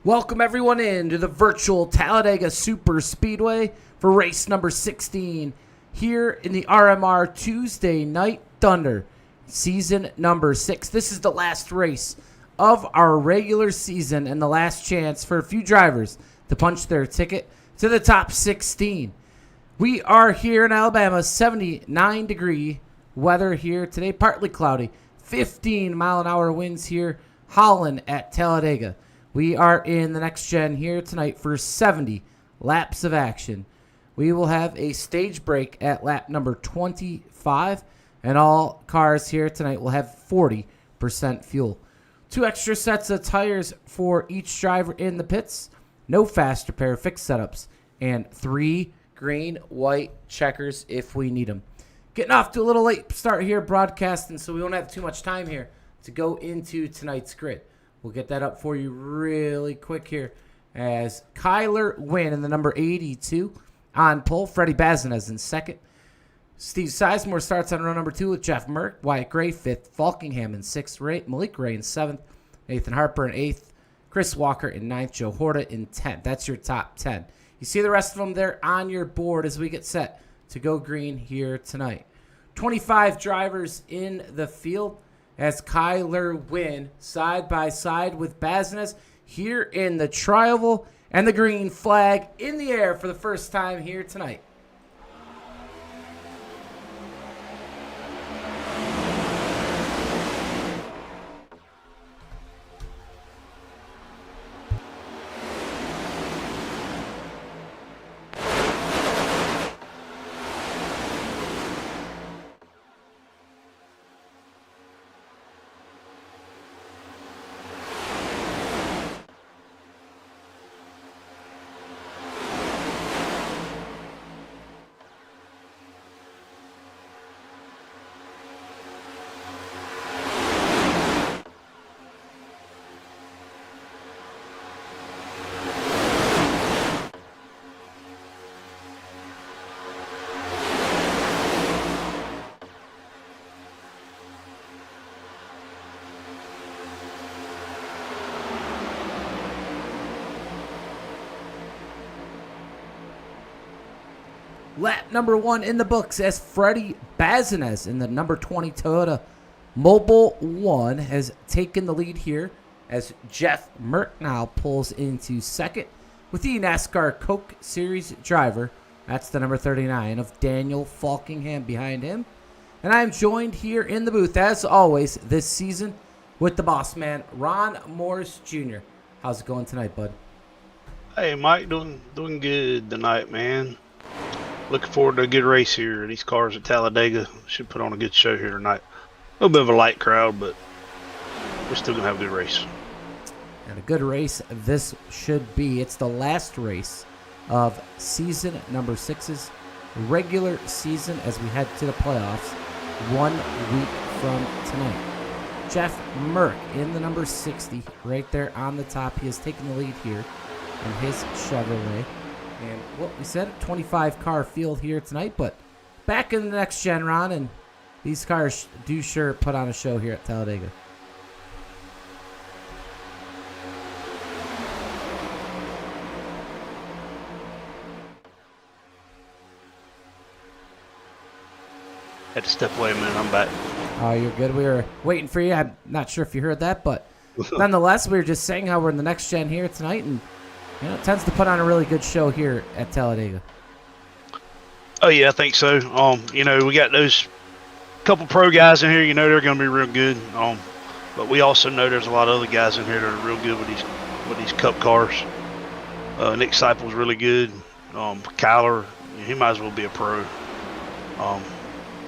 Welcome everyone in to the virtual Talladega Super Speedway for race number 16 here in the RMR Tuesday Night Thunder, season number 6. This is the last race of our regular season and the last chance for a few drivers to punch their ticket to the top 16. We are here in Alabama, 79-degree weather here today, partly cloudy, 15-mile-an-hour winds here, howling at Talladega. We are in the next gen here tonight for 70 laps of action. We will have a stage break at lap number 25, and all cars here tonight will have 40% fuel. 2 extra sets of tires for each driver in the pits, no fast repair fixed setups, and 3 green, white checkers if we need them. Getting off to a little late start here broadcasting, so we won't have too much time here to go into tonight's grid. We'll get that up for you really quick here as Kyler Wynn in the number 82 on pole. Freddie Bazinez in second. Steve Sizemore starts on row number 2 with Jeff Merck. Wyatt Gray 5th. Falkingham in 6th. Malik Ray in 7th. Nathan Harper in 8th. Chris Walker in 9th. Joe Horta in 10th. That's your top 10. You see the rest of them there on your board as we get set to go green here tonight. 25 drivers in the field as Kyler Wynn side by side with Bazinez here in the tri-oval and the green flag in the air for the first time here tonight. Lap number 1 in the books as Freddie Bazinez in the number 20 Toyota Mobile 1 has taken the lead here as Jeff Merck now pulls into second with the NASCAR Coke Series driver. That's the number 39 of Daniel Falkingham behind him. And I'm joined here in the booth, as always, this season with the boss man, Ron Morris Jr. How's it going tonight, bud? Hey, Mike, doing good tonight, man. Looking forward to a good race here. These cars at Talladega should put on a good show here tonight. A little bit of a light crowd, but we're still going to have a good race. And a good race this should be. It's the last race of season number 6's regular season as we head to the playoffs 1 week from tonight. Jeff Merck in the number 60 right there on the top. He has taken the lead here in his Chevrolet. And what we said, 25-car field here tonight, but back in the next gen, Ron, and these cars do sure put on a show here at Talladega. Had to step away a minute. I'm back. Oh, you're good. We were waiting for you. I'm not sure if you heard that, but nonetheless, we were just saying how we're in the next gen here tonight, and it tends to put on a really good show here at Talladega. Oh, yeah, I think so. We got those couple pro guys in here. They're going to be real good. But we also know there's a lot of other guys in here that are real good with these cup cars. Nick Seipel's really good. Kyler, he might as well be a pro.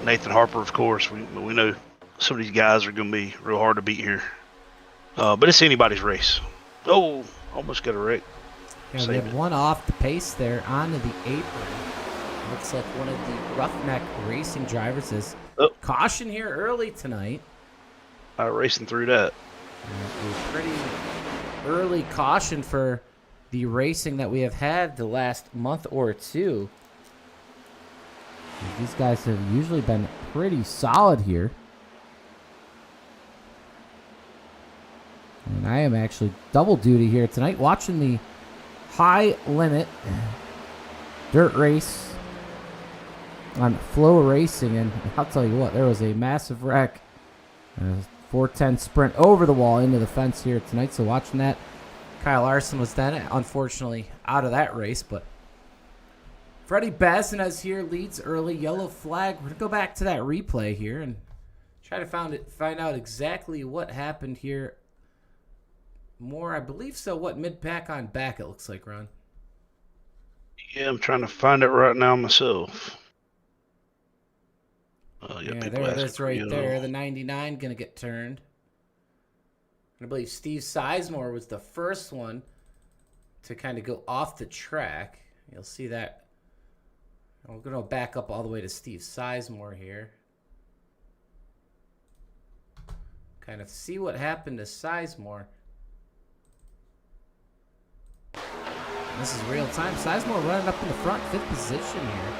Nathan Harper, of course. We know some of these guys are going to be real hard to beat here. But it's anybody's race. Oh, almost got a wreck. Yeah, we have one off the pace there onto the apron. Looks like one of the Roughneck Racing drivers is caution here early tonight. Racing through that. A pretty early caution for the racing that we have had the last month or two. These guys have usually been pretty solid here. And I am actually double duty here tonight, watching the high limit dirt race on Flow Racing. And I'll tell you what, there was a massive wreck. 410 sprint over the wall into the fence here tonight. So watching that, Kyle Larson was then unfortunately out of that race. But Freddie Bazinez here leads early, yellow flag. We're going to go back to that replay here and try to find out exactly what happened here. More, I believe so. What, mid-pack on back, it looks like, Ron. Yeah, I'm trying to find it right now myself. Yeah, there it is right there. The 99 going to get turned. I believe Steve Sizemore was the first one to kind of go off the track. You'll see that. We're going to back up all the way to Steve Sizemore here. Kind of see what happened to Sizemore. This is real time. Sizemore running up in the front, 5th position here.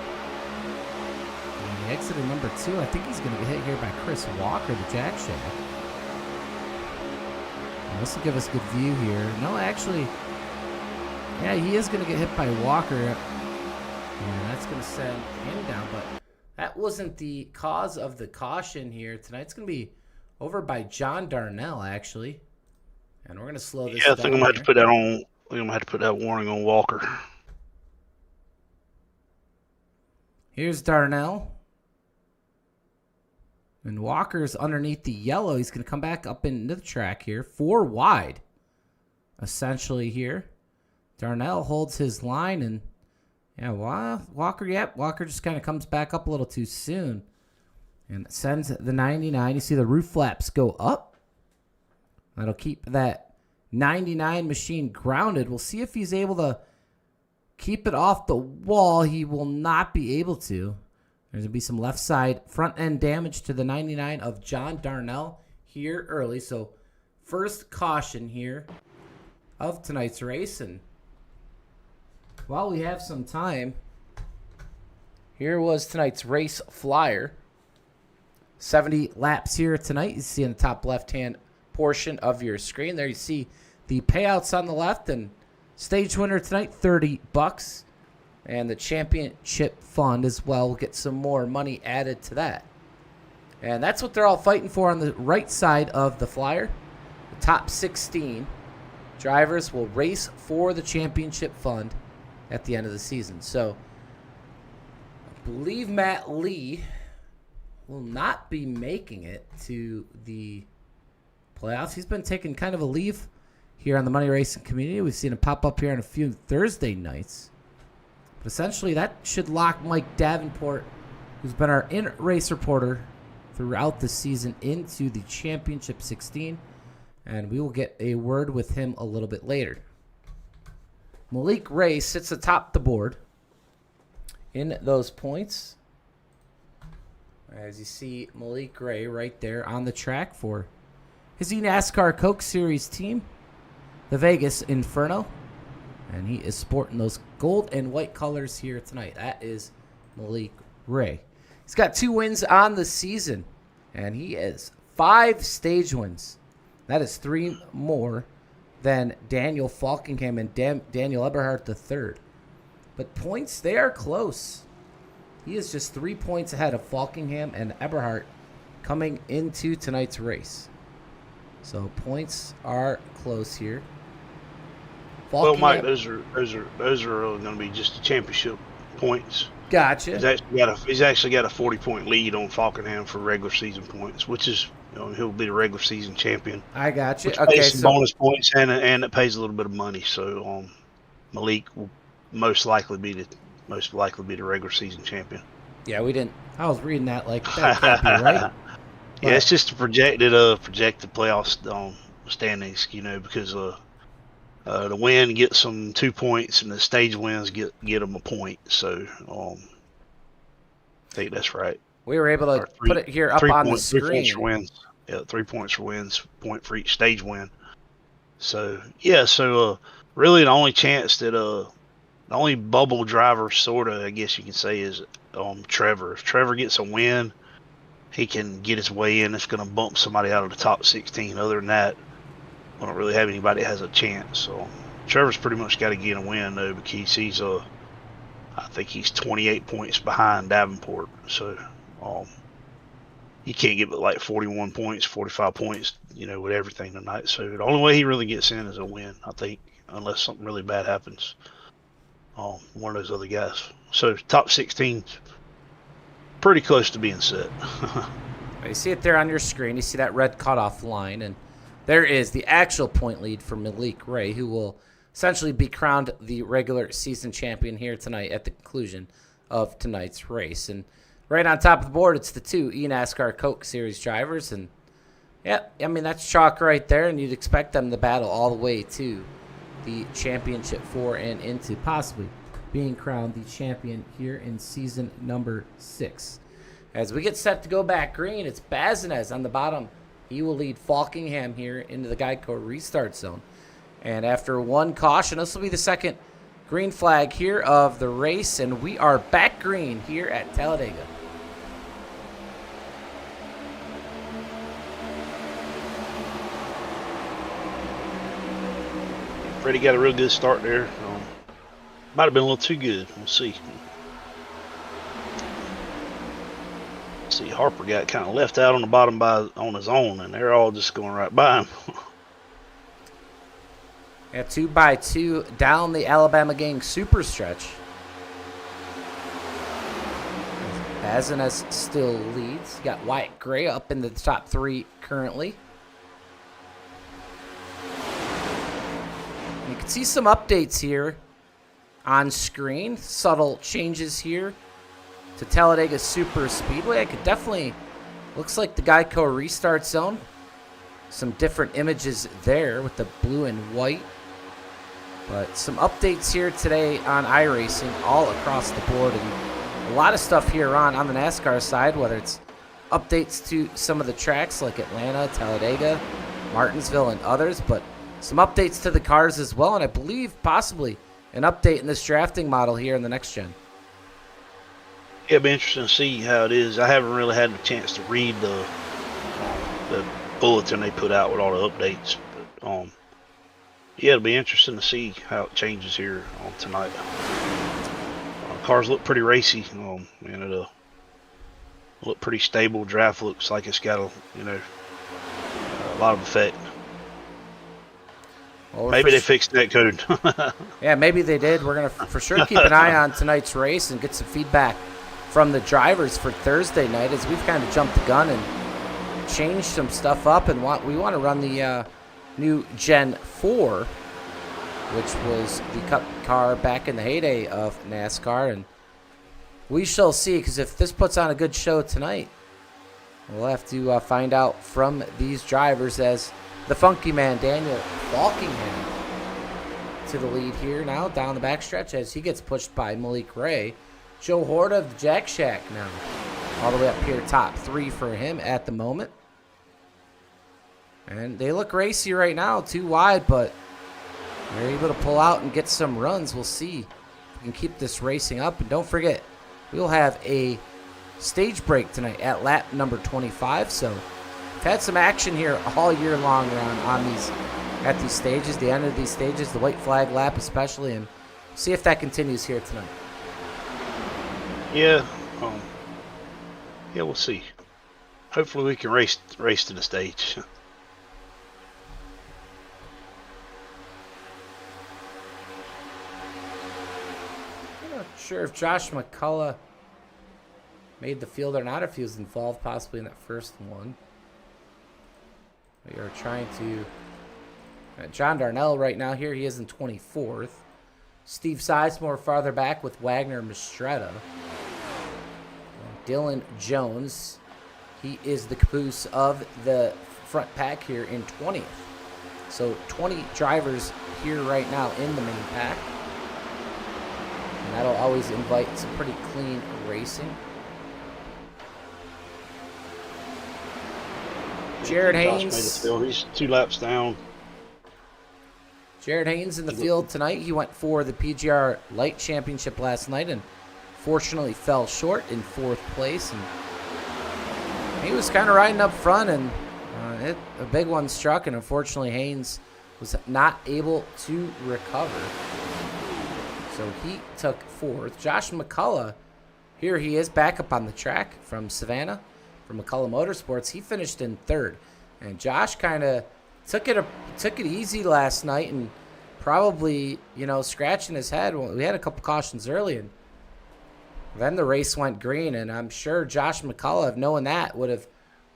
And he exited number 2. I think he's going to get hit here by Chris Walker, the Jack Shack. This will give us a good view here. No, actually, yeah, he is going to get hit by Walker. And that's going to send him down. But that wasn't the cause of the caution here. Tonight's going to be over by John Darnell, actually. And we're going to slow this down. Yeah, I think I'm going to have to put that on. I'm going to have to put that warning on Walker. Here's Darnell. And Walker's underneath the yellow. He's going to come back up into the track here. 4 wide, essentially here. Darnell holds his line. And, yeah, Walker just kind of comes back up a little too soon. And it sends the 99. You see the roof flaps go up. That'll keep that 99 machine grounded. We'll see if he's able to keep it off the wall. He will not be able to. There's going to be some left side front end damage to the 99 of John Darnell here early. So first caution here of tonight's race. And while we have some time, here was tonight's race flyer. 70 laps here tonight. You see in the top left-hand portion of your screen. There you see the payouts on the left, and stage winner tonight, $30. And the championship fund as well will get some more money added to that. And that's what they're all fighting for on the right side of the flyer. The top 16 drivers will race for the championship fund at the end of the season. So I believe Matt Lee will not be making it to the playoffs. He's been taking kind of a leave here on the Money Racing community. We've seen him pop up here on a few Thursday nights. But essentially, that should lock Mike Davenport, who's been our in-race reporter throughout the season, into the Championship 16. And we will get a word with him a little bit later. Malik Ray sits atop the board in those points. As you see Malik Ray right there on the track for his NASCAR Coke Series team, the Vegas Inferno. And he is sporting those gold and white colors here tonight. That is Malik Ray. He's got 2 wins on the season, and he is 5 stage wins. That is 3 more than Daniel Falkingham and Daniel Eberhardt III. But points, they are close. He is just 3 points ahead of Falkingham and Eberhardt coming into tonight's race. So points are close here. Well, Mike, those are going to be just the championship points. Gotcha. He's actually got a 40-point lead on Falkenham for regular season points, which is, he'll be the regular season champion. I got you. Which pays some bonus points and it pays a little bit of money. So Malik will most likely be the regular season champion. Yeah, we didn't. I was reading that like that can't be right. Yeah, it's just a projected playoff standings, because the win gets them 2 points, and the stage wins get them a point. So, I think that's right. We were able to put it here up on the screen. 3 points for wins. Yeah, 3 points for wins, point for each stage win. So, yeah, really the only chance that the only bubble driver, sort of, I guess you can say, is Trevor. If Trevor gets a win, he can get his way in. It's going to bump somebody out of the top 16. Other than that, I don't really have anybody that has a chance. So Trevor's pretty much got to get a win though, because he's I think he's 28 points behind Davenport. So he can't get but like 41 points, 45 points, with everything tonight. So the only way he really gets in is a win, I think, unless something really bad happens. One of those other guys. So top 16, pretty close to being set. You see it there on your screen. You see that red cutoff line, and there is the actual point lead for Malik Ray, who will essentially be crowned the regular season champion here tonight at the conclusion of tonight's race. And right on top of the board, it's the two eNASCAR Coke Series drivers. And, yeah, I mean, that's chalk right there, and you'd expect them to battle all the way to the championship 4 and into possibly being crowned the champion here in season number 6. As we get set to go back green, it's Bazinez on the bottom. He will lead Falkingham here into the Geico restart zone. And after one caution, this will be the second green flag here of the race, and we are back green here at Talladega. Freddie got a real good start there. Might have been a little too good. We'll see. See, Harper got kind of left out on the bottom on his own, and they're all just going right by him. Yeah, 2x2 down the Alabama gang super stretch. Bazinez still leads. You got Wyatt Gray up in the top 3 currently. You can see some updates here on screen. Subtle changes here to Talladega Super Speedway. I could definitely, looks like the Geico restart zone. Some different images there with the blue and white. But some updates here today on iRacing all across the board. And a lot of stuff here on the NASCAR side, whether it's updates to some of the tracks like Atlanta, Talladega, Martinsville, and others. But some updates to the cars as well. And I believe possibly an update in this drafting model here in the next gen. It'll be interesting to see how it is. I haven't really had the chance to read the bulletin they put out with all the updates. But yeah, it'll be interesting to see how it changes here tonight. Cars look pretty racy, and it'll look pretty stable. Draft looks like it's got a lot of effect. Well, maybe they fixed that code. Yeah, maybe they did. We're going to for sure keep an eye on tonight's race and get some feedback from the drivers for Thursday night, as we've kind of jumped the gun and changed some stuff up, and we want to run the new Gen 4, which was the Cup car back in the heyday of NASCAR, and we shall see, because if this puts on a good show tonight, we'll have to find out from these drivers, as the funky man Daniel Falkingham to the lead here now down the backstretch as he gets pushed by Malik Ray. Joe Horta of the Jack Shack now all the way up here, top 3 for him at the moment. And they look racy right now, too wide, but they're able to pull out and get some runs. We'll see if we can keep this racing up. And don't forget, we'll have a stage break tonight at lap number 25. So we've had some action here all year long at these stages, the end of these stages, the white flag lap especially, and see if that continues here tonight. Yeah, we'll see. Hopefully we can race to the stage. I'm not sure if Josh McCullough made the field or not, if he was involved possibly in that first one. We are trying to... John Darnell right now here, he is in 24th. Steve Sizemore farther back with Wagner Mistretta. Dylan Jones, he is the caboose of the front pack here in 20th. So 20 drivers here right now in the main pack. And that'll always invite some pretty clean racing. Jared Haynes. He's 2 laps down. Jared Haynes in the field tonight. He went for the PGR Light Championship last night and fortunately fell short in 4th place. And he was kind of riding up front, and A big one struck, and unfortunately Haynes was not able to recover. So he took fourth. Josh McCullough, here he is back up on the track from Savannah, from McCullough Motorsports. He finished in third. And Josh kind of took it easy last night and probably, scratching his head. Well, we had a couple cautions early, and then the race went green, and I'm sure Josh McCullough, knowing that, would have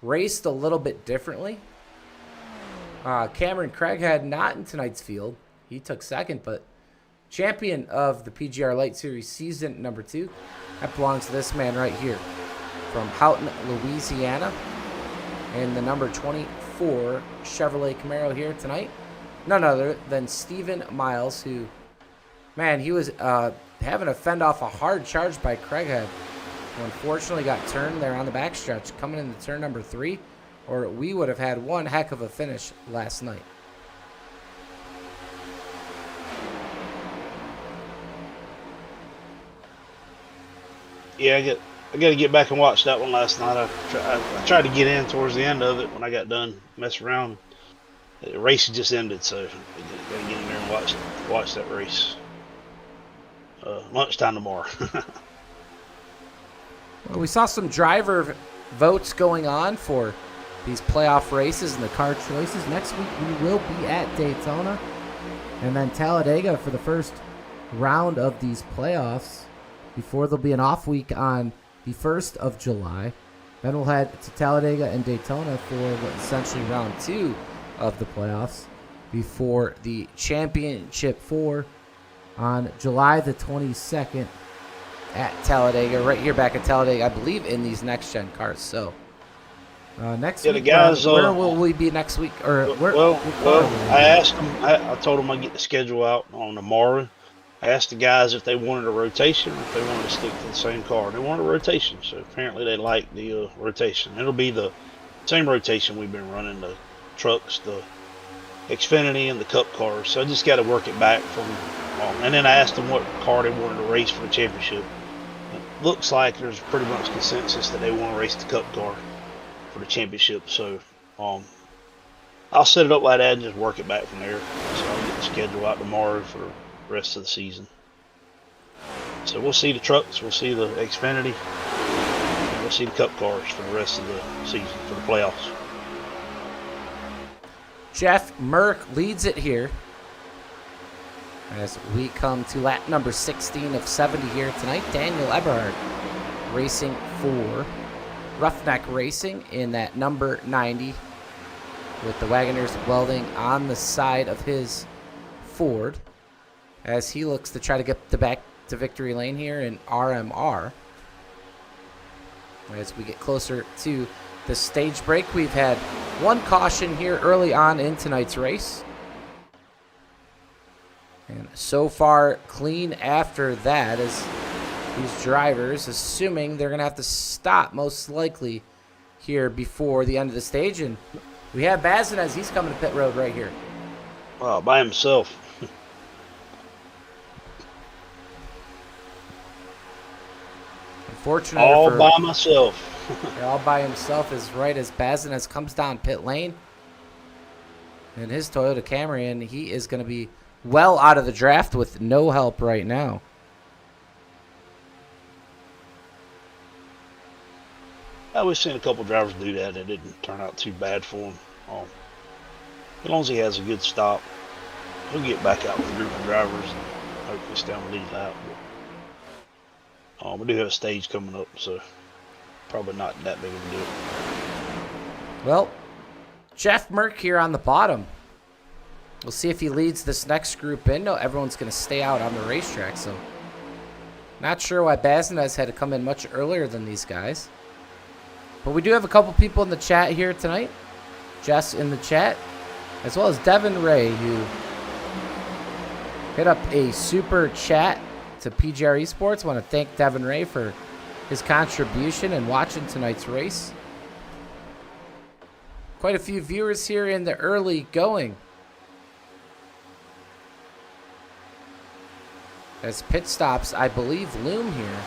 raced a little bit differently. Cameron Craighead not in tonight's field. He took second, but champion of the PGR Light Series season number 2. That belongs to this man right here from Houghton, Louisiana. And the number 24 Chevrolet Camaro here tonight. None other than Stephen Miles, who, man, he was having to fend off a hard charge by Craighead, who unfortunately got turned there on the backstretch coming into turn number 3, or we would have had one heck of a finish last night. Yeah, I got to get back and watch that one last night. I tried to get in towards the end of it when I got done messing around. The race had just ended, so I got to get in there and watch that race. Lunchtime tomorrow. Well, we saw some driver votes going on for these playoff races and the car choices. Next week we will be at Daytona and then Talladega for the first round of these playoffs before there'll be an off week on the 1st of July. Then we'll head to Talladega and Daytona for essentially round 2 of the playoffs before the championship 4 on July the 22nd at Talladega, right here back at Talladega, I believe, in these next-gen cars. So next week, the guys, where will we be next week? Or I asked them. I told them I'd get the schedule out on tomorrow. I asked the guys if they wanted a rotation or if they wanted to stick to the same car. They wanted a rotation, so apparently they like the rotation. It'll be the same rotation we've been running, the trucks, the Xfinity, and the Cup cars. So I just got to work it back from. And then I asked them what car they wanted to race for the championship. It looks like there's pretty much consensus that they want to race the Cup car for the championship. So I'll set it up like that and just work it back from there. So I'll get the schedule out tomorrow for the rest of the season. So we'll see the trucks, we'll see the Xfinity, and we'll see the Cup cars for the rest of the season, for the playoffs. Jeff Merck leads it here as we come to lap number 16 of 70 here tonight. Daniel Eberhard racing for Roughneck Racing in that number 90 with the Wagoners welding on the side of his Ford as he looks to try to get the back to victory lane here in RMR. As we get closer to the stage break, we've had one caution here early on in tonight's race. And so far, clean after that, as these drivers, assuming they're going to have to stop most likely here before the end of the stage. And we have Bazin as he's coming to pit road right here. Wow, by himself. Unfortunately, all by myself. All by himself is right as Bazin comes down pit lane. And his Toyota Camry, and he is going to be well out of the draft with no help right now. We've seen a couple drivers do that. It didn't turn out too bad for him. As long as he has a good stop, he'll get back out with a group of drivers and hopefully stay on the lead lap. We do have a stage coming up, so probably not that big of a deal. Well, Jeff Merck here on the bottom. We'll see if he leads this next group in. No, everyone's going to stay out on the racetrack, so not sure why Bazinez had to come in much earlier than these guys. But we do have a couple people in the chat here tonight. Jess in the chat, as well as Devin Ray, who hit up a super chat to PGR eSports. I want to thank Devin Ray for his contribution and watching tonight's race. Quite a few viewers here in the early going. As pit stops, I believe, loom here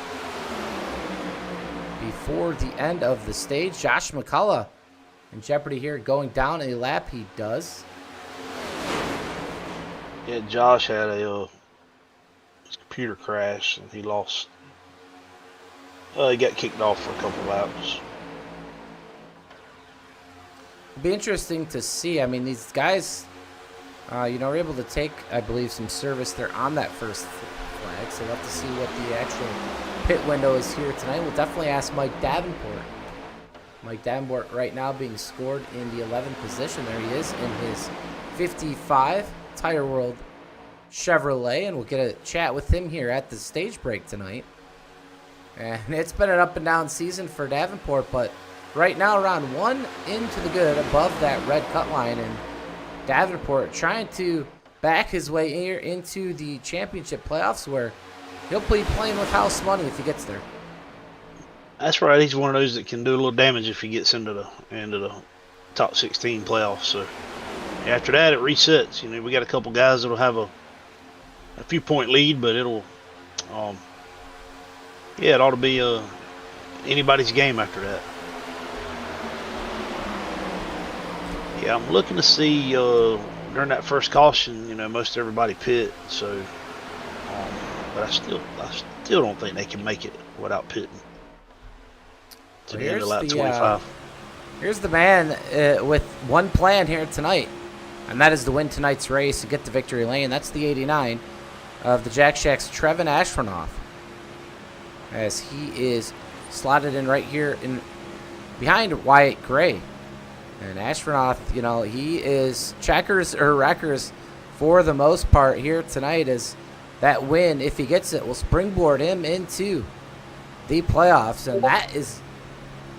before the end of the stage. Josh McCullough in jeopardy here, going down a lap. He does. Yeah, Josh had his computer crash and he lost. He got kicked off for a couple laps. It'll be interesting to see. I mean, these guys, are able to take, I believe, some service there on that first flag. So we'll have to see what the actual pit window is here tonight. We'll definitely ask Mike Davenport. Mike Davenport right now being scored in the 11th position. There he is in his 55 Tire World Chevrolet, and we'll get a chat with him here at the stage break tonight. And it's been an up and down season for Davenport, but right now around 1 into the good above that red cut line, and Davenport trying to back his way here into the championship playoffs where he'll be playing with house money if he gets there. That's right. He's one of those that can do a little damage if he gets into the top 16 playoffs. So after that, it resets. We got a couple guys that'll have a few point lead, but it'll, it ought to be anybody's game after that. Yeah, I'm looking to see during that first caution, most everybody pit. So, but I still don't think they can make it without pitting to the end of lap 25. Here's the man with one plan here tonight, and that is to win tonight's race and get to victory lane. That's the 89 of the Jack Shack's Trevin Ashfrenoff, as he is slotted in right here in behind Wyatt Gray. And Ashfrenoff, he is checkers or wreckers for the most part here tonight, as that win, if he gets it, will springboard him into the playoffs, and that is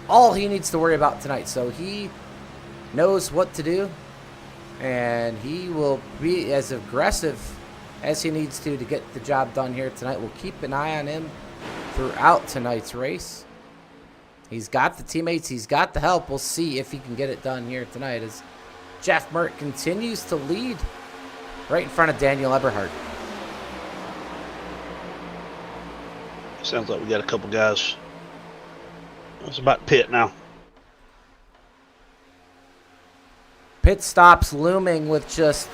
all he needs to worry about tonight. So he knows what to do, and he will be as aggressive as he needs to get the job done here tonight. We'll keep an eye on him throughout tonight's race. He's got the teammates. He's got the help. We'll see if he can get it done here tonight as Jeff Mert continues to lead right in front of Daniel Eberhardt. Sounds like we got a couple guys. It's about pit now. Pit stops looming with just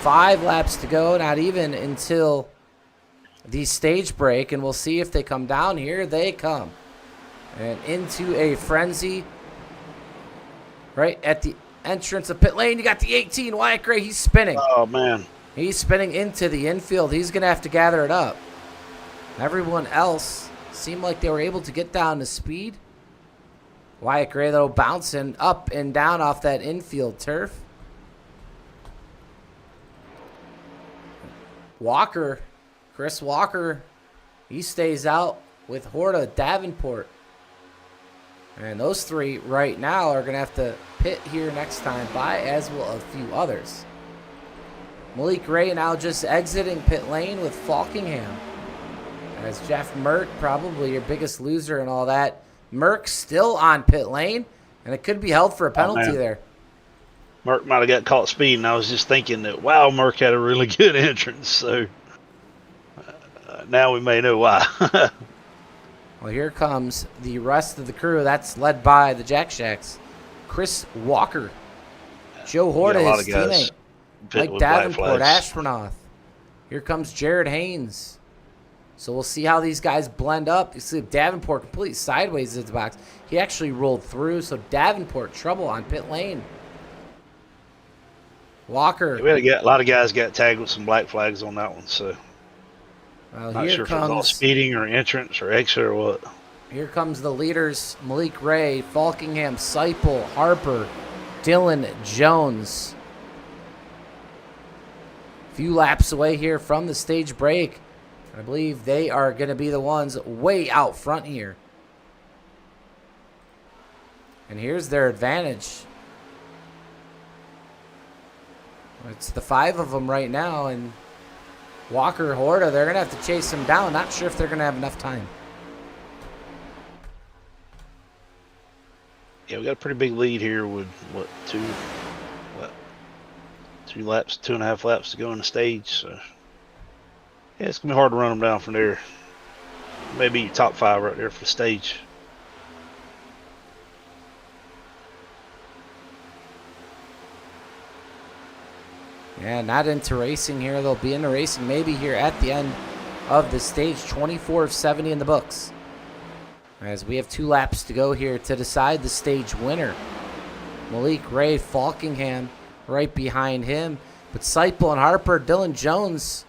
5 laps to go. Not even until the stage break. And we'll see if they come down. Here they come. And into a frenzy right at the entrance of pit lane. You got the 18, Wyatt Gray. He's spinning. Oh, man. He's spinning into the infield. He's going to have to gather it up. Everyone else seemed like they were able to get down to speed. Wyatt Gray, though, bouncing up and down off that infield turf. Walker, Chris Walker, he stays out with Horta Davenport. And those three right now are going to have to pit here next time by, as will a few others. Malik Ray now just exiting pit lane with Falkingham. As Jeff Merck, probably your biggest loser and all that. Merck still on pit lane, and it could be held for a penalty there. Merck might have got caught speeding. I was just thinking that, wow, Merck had a really good entrance. So now we may know why. Well, here comes the rest of the crew. That's led by the Jack Shacks. Chris Walker, Joe Horta, his teammate, Mike Davenport, Ashfrenoff. Here comes Jared Haynes. So we'll see how these guys blend up. You see Davenport completely sideways in the box. He actually rolled through, so Davenport trouble on pit lane. Walker. We had a lot of guys got tagged with some black flags on that one, so not sure if it was all speeding or entrance or exit or what. Here comes the leaders: Malik Ray, Falkingham, Seipel, Harper, Dylan Jones. A few laps away here from the stage break. I believe they are going to be the ones way out front here. And here's their advantage. It's the 5 of them right now, and Walker, Horta, they're going to have to chase them down. Not sure if they're going to have enough time. Yeah, we got a pretty big lead here with, two laps, 2.5 laps to go on the stage. So, yeah, it's going to be hard to run them down from there. Maybe your top 5 right there for the stage. Yeah, not into racing here. They'll be into racing maybe here at the end of the stage. 24 of 70 in the books. As we have 2 laps to go here to decide the stage winner. Malik Ray, Falkingham right behind him. But Seipel and Harper, Dylan Jones,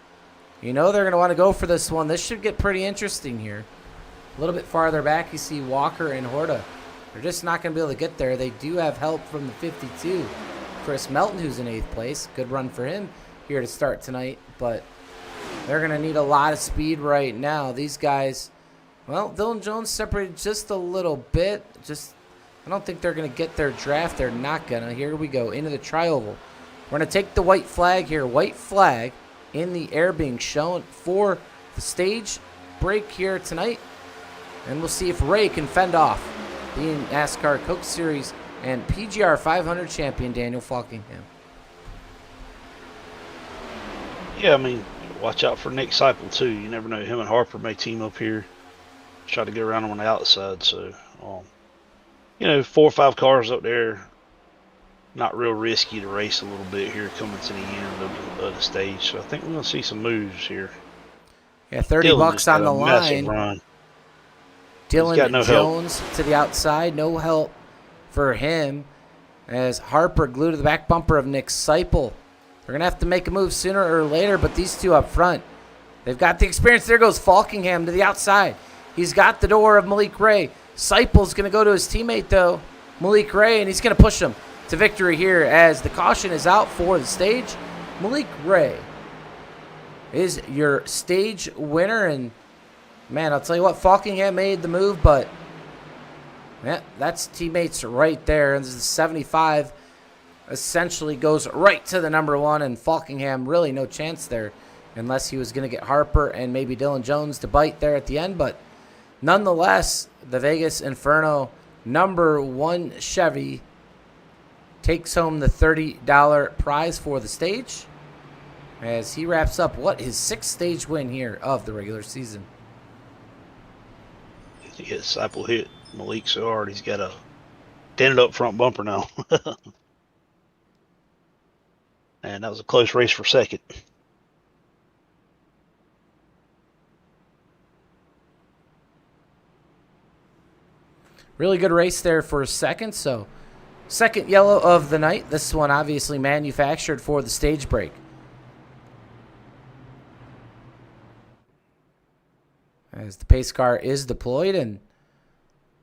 you know they're going to want to go for this one. This should get pretty interesting here. A little bit farther back, you see Walker and Horta. They're just not going to be able to get there. They do have help from the 52. Chris Melton, who's in 8th place. Good run for him here to start tonight. But they're going to need a lot of speed right now. These guys, well, Dylan Jones separated just a little bit. I don't think they're going to get their draft. They're not going to. Here we go into the tri-oval. We're going to take the white flag here. White flag in the air being shown for the stage break here tonight. And we'll see if Ray can fend off the NASCAR Coke Series and PGR 500 champion Daniel Falkingham. Yeah, I mean, watch out for Nick Seipel, too. You never know. Him and Harper may team up here. Try to get around him on the outside. So, 4 or 5 cars up there. Not real risky to race a little bit here coming to the end of the stage. So, I think we're going to see some moves here. Yeah, $30 on the line. Run. Dylan Jones to the outside. No help for him as Harper glued to the back bumper of Nick Seipel. They're going to have to make a move sooner or later, but these 2 up front, they've got the experience. There goes Falkingham to the outside. He's got the door of Malik Ray. Seipel's going to go to his teammate, though, Malik Ray, and he's going to push him to victory here as the caution is out for the stage. Malik Ray is your stage winner, and man, I'll tell you what, Falkingham made the move, but yeah, that's teammates right there. And this is 75 essentially goes right to the number 1, and Falkingham really no chance there unless he was going to get Harper and maybe Dylan Jones to bite there at the end. But nonetheless, the Vegas Inferno number 1 Chevy takes home the $30 prize for the stage as he wraps up his 6th stage win here of the regular season. Seipel hit Malik so hard he's got a dented up front bumper now. And that was a close race for second. Really good race there for second. So second yellow of the night. This one obviously manufactured for the stage break. As the pace car is deployed, and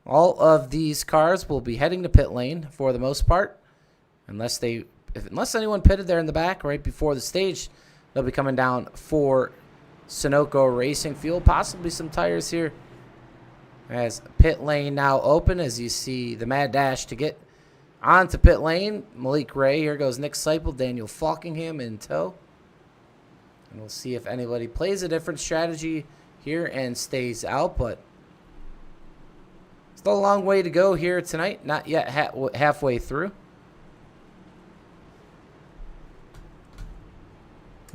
all of these cars will be heading to pit lane for the most part. Unless anyone pitted there in the back right before the stage, they'll be coming down for Sunoco Racing Fuel, possibly some tires here. As pit lane now open, as you see the mad dash to get onto pit lane. Malik Ray, here goes Nick Seipel, Daniel Falkingham in tow. And we'll see if anybody plays a different strategy here and stays out, but still a long way to go here tonight. Not yet halfway through.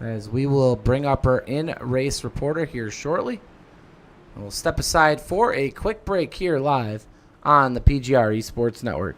As we will bring up our in-race reporter here shortly. And we'll step aside for a quick break here live on the PGR eSports Network.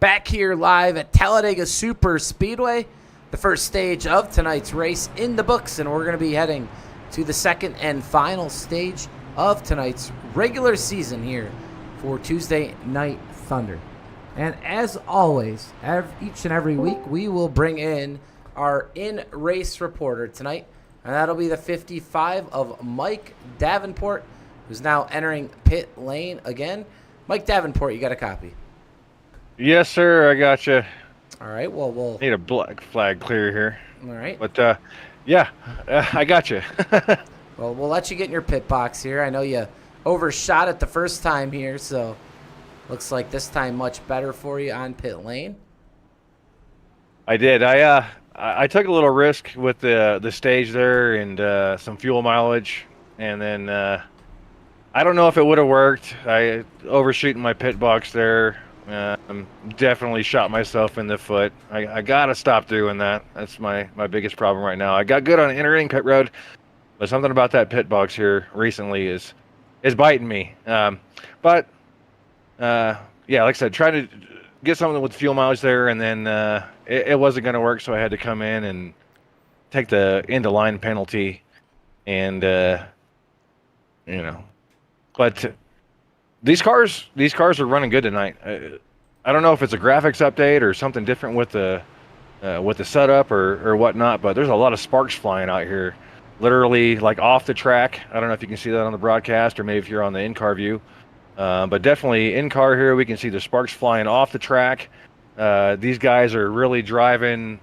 Back here live at Talladega Super Speedway. The first stage of tonight's race in the books, and we're going to be heading to the second and final stage of tonight's regular season here for Tuesday Night Thunder. And as always, each and every week, we will bring in our in-race reporter tonight, and that'll be the 55 of Mike Davenport, who's now entering pit lane again. Mike Davenport, you got a copy? Yes, sir. I got you. All right. Well, we'll need a black flag clear here. All right. But yeah, I got you. Well, we'll let you get in your pit box here. I know you overshot it the first time here, so looks like this time much better for you on pit lane. I did. I took a little risk with the stage there and some fuel mileage, and then I don't know if it would have worked. I overshooting my pit box there. Definitely shot myself in the foot. I gotta stop doing that. That's my biggest problem right now. I got good on entering pit road, but something about that pit box here recently is biting me. Yeah, like I said, trying to get something with fuel mileage there, and then it wasn't going to work, so I had to come in and take the end of line penalty, and but these cars are running good tonight. I don't know if it's a graphics update or something different with the setup or whatnot, but there's a lot of sparks flying out here, literally like off the track. I don't know if you can see that on the broadcast or maybe if you're on the in-car view, but definitely in-car here we can see the sparks flying off the track. These guys are really driving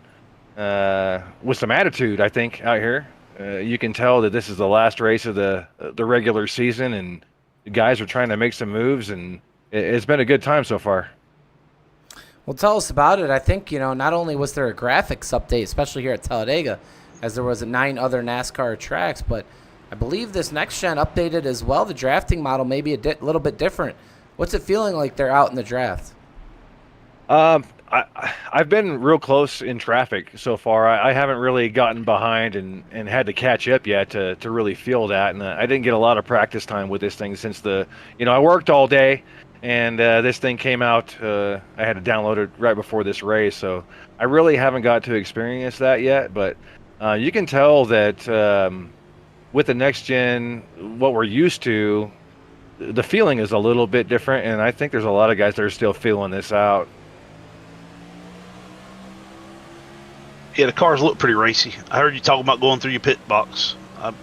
with some attitude, I think, out here. You can tell that this is the last race of the regular season, and the guys are trying to make some moves, and it's been a good time so far. Well, tell us about it. I think, not only was there a graphics update, especially here at Talladega, as there was 9 other NASCAR tracks, but I believe this next gen updated as well. The drafting model may be a little bit different. What's it feeling like they're out in the draft? I've been real close in traffic so far. I haven't really gotten behind and had to catch up yet to really feel that. And I didn't get a lot of practice time with this thing since I worked all day, and this thing came out. I had to download it right before this race, so I really haven't got to experience that yet. But you can tell that with the next gen, what we're used to, the feeling is a little bit different, and I think there's a lot of guys that are still feeling this out. Yeah, the cars look pretty racy. I heard you talking about going through your pit box.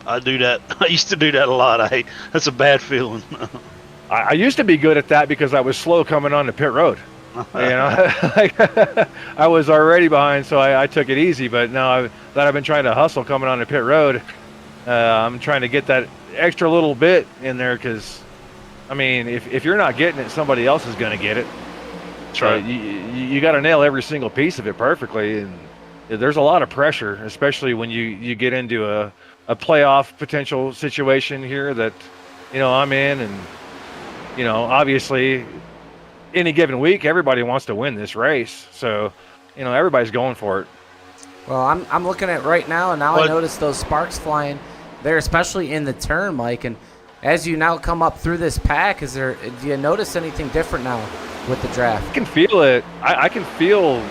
I do that. I used to do that a lot. That's a bad feeling. I used to be good at that because I was slow coming on the pit road. I was already behind, so I took it easy. But now that I've been trying to hustle coming on the pit road, I'm trying to get that extra little bit in there because, if you're not getting it, somebody else is going to get it. That's right. You got to nail every single piece of it perfectly, and there's a lot of pressure, especially when you get into a playoff potential situation here that, I'm in. And, obviously, any given week, everybody wants to win this race. So, everybody's going for it. Well, I'm looking at it right now, and now I notice those sparks flying there, especially in the turn, Mike. And as you now come up through this pack, do you notice anything different now with the draft? I can feel it. I can feel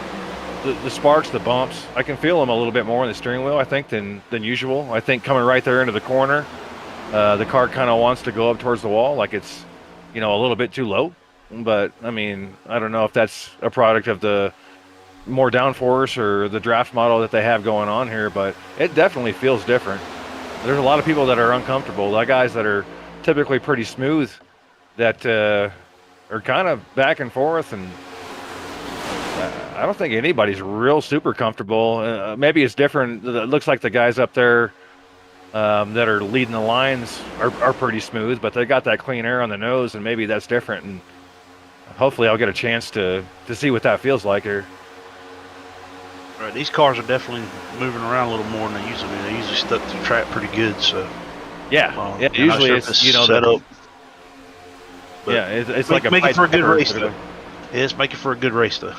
the sparks, the bumps. I can feel them a little bit more in the steering wheel, I think, than usual. I think coming right there into the corner, the car kind of wants to go up towards the wall like it's, a little bit too low. But, I don't know if that's a product of the more downforce or the draft model that they have going on here, but it definitely feels different. There's a lot of people that are uncomfortable. A lot of guys that are typically pretty smooth that are kind of back and forth, and I don't think anybody's real super comfortable. Maybe it's different. It looks like the guys up there that are leading the lines are pretty smooth, but they got that clean air on the nose, and maybe that's different. And hopefully I'll get a chance to see what that feels like here. Right, these cars are definitely moving around a little more than they usually do. They usually stuck to the track pretty good, so. Yeah, usually sure it's, set up. Yeah, it's like make it for a good race, though. Yeah, it's making for a good race, though.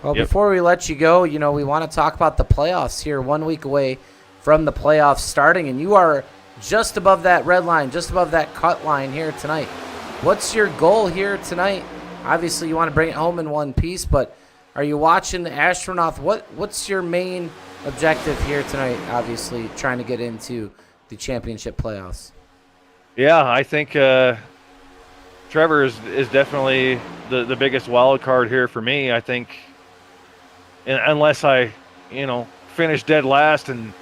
Well, before we let you go, we want to talk about the playoffs here, 1 week away from the playoffs starting, and you are just above that red line, just above that cut line here tonight. What's your goal here tonight obviously you want to bring it home in one piece, but are you watching the Astronaut? What's your main objective here tonight? Obviously, trying to get into the championship playoffs. Yeah, I think Trevor is definitely the biggest wild card here for me. I think, unless I, finish dead last and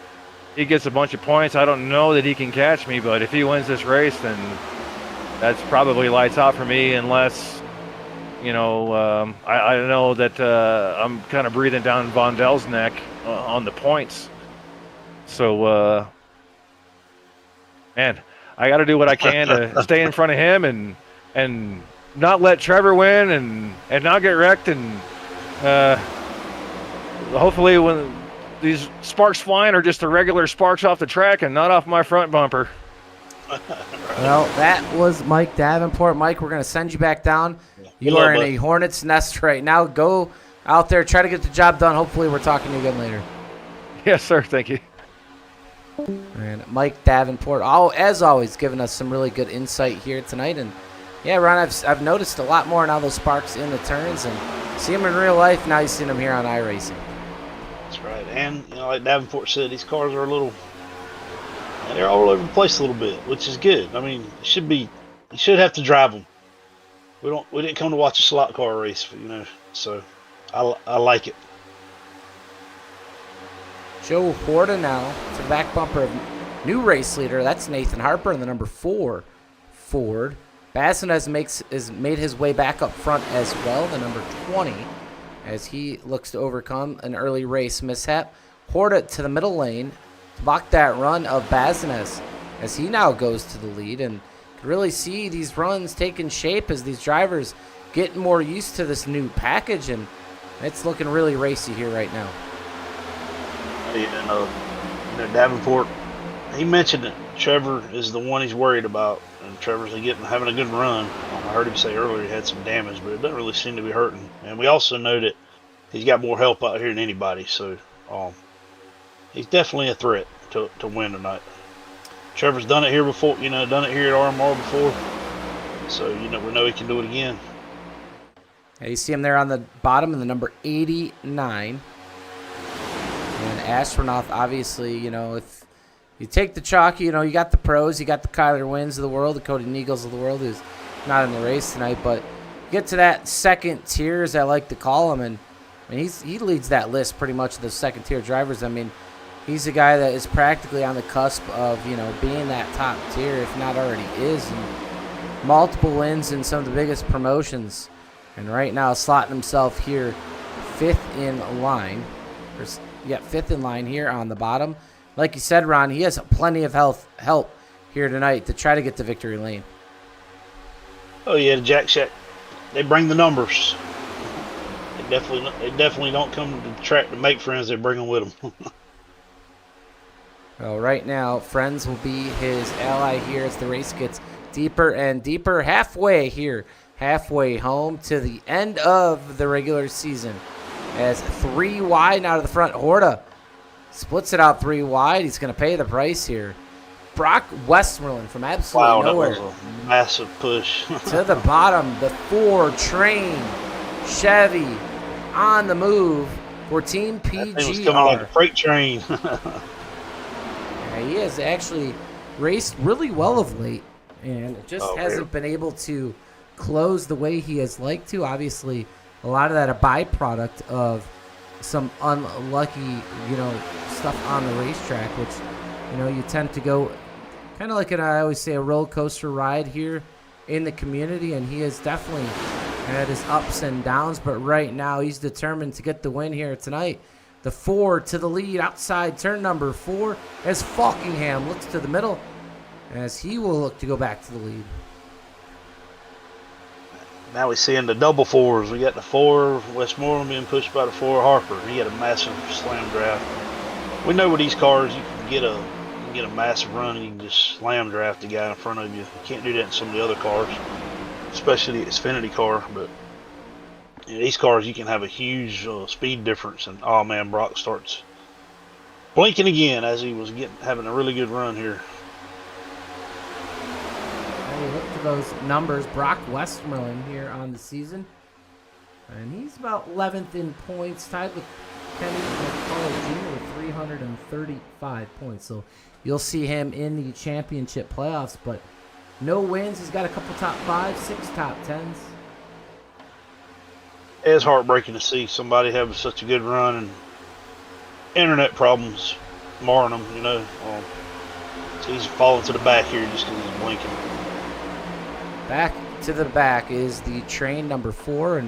he gets a bunch of points, I don't know that he can catch me. But if he wins this race, then that's probably lights out for me. Unless, I know that I'm kind of breathing down Vondel's neck on the points. So, man, I got to do what I can to stay in front of him and not let Trevor win and not get wrecked. And hopefully when these sparks flying are just the regular sparks off the track and not off my front bumper. Well, that was Mike Davenport. Mike, we're going to send you back down. You are in a hornet's nest right now. Go out there, try to get the job done. Hopefully we're talking to you again later. Yes, sir. Thank you. And Mike Davenport, as always, giving us some really good insight here tonight. And yeah, Ron, I've noticed a lot more now those sparks in the turns, and see them in real life. Now you see them here on iRacing. That's right. And like Davenport said, these cars are they're all over the place a little bit, which is good. I mean, you should have to drive them. We didn't come to watch a slot car race, So I like it. Joe Horta now to the back bumper of new race leader. That's Nathan Harper in the number 4 Ford. Basson has made his way back up front as well, the number 20, as he looks to overcome an early race mishap. Horta to the middle lane to block that run of Bazinas as he now goes to the lead, and can really see these runs taking shape as these drivers get more used to this new package, and it's looking really racy here right now. Davenport, he mentioned that Trevor is the one he's worried about, and Trevor's having a good run. I heard him say earlier he had some damage, but it doesn't really seem to be hurting. And we also know that he's got more help out here than anybody, so he's definitely a threat to win tonight. Trevor's done it here before, done it here at RMR before, so we know he can do it again. Yeah, you see him there on the bottom in the number 89. And Astronaut, obviously, if you take the chalky, you got the pros, you got the Kyler Wins of the world, the Cody Neagles of the world, who's not in the race tonight, but get to that second tier, as I like to call him, and he leads that list pretty much of the second tier drivers. I mean, he's a guy that is practically on the cusp of, being that top tier, if not already is, and multiple wins in some of the biggest promotions. And right now, slotting himself here, fifth in line here on the bottom. Like you said, Ron, he has plenty of help here tonight to try to get to victory lane. Oh yeah, the Jack Shack, they bring the numbers. They definitely don't come to the track to make friends. They bring them with them. Well, right now, friends will be his ally here as the race gets deeper and deeper. Halfway home to the end of the regular season. As 3 wide out of the front, Horta splits it out 3 wide. He's going to pay the price here. Brock Westmoreland from absolutely nowhere. That was a massive push. To the bottom, the 4 train Chevy on the move for Team PGR. It was coming like a freight train. Yeah, he has actually raced really well of late, and just hasn't been able to close the way he has liked to. Obviously, a lot of that a byproduct of some unlucky, stuff on the racetrack, which, you tend to go kind of like I always say, a roller coaster ride here in the community, and he has definitely had his ups and downs, but right now he's determined to get the win here tonight. The 4 to the lead outside turn number 4 as Falkingham looks to the middle as he will look to go back to the lead. Now we're seeing the double 4s. We got the 4 Westmoreland being pushed by the 4 Harper. He had a massive slam draft. We know with these cars you can get a massive run and you can just slam draft the guy in front of you. You can't do that in some of the other cars, especially the Xfinity car. But in these cars you can have a huge speed difference. And oh man, Brock starts blinking again as he was having a really good run here. He looked to those numbers. Brock Westmoreland here on the season. And he's about 11th in points, tied with Kenny McCullough Jr. with 335 points. So you'll see him in the championship playoffs, but no wins. He's got a couple top 5s, 6 top 10s. It's heartbreaking to see somebody having such a good run and internet problems marring them, you know. So he's falling to the back here just because he's blinking. Back to the back is the train number 4,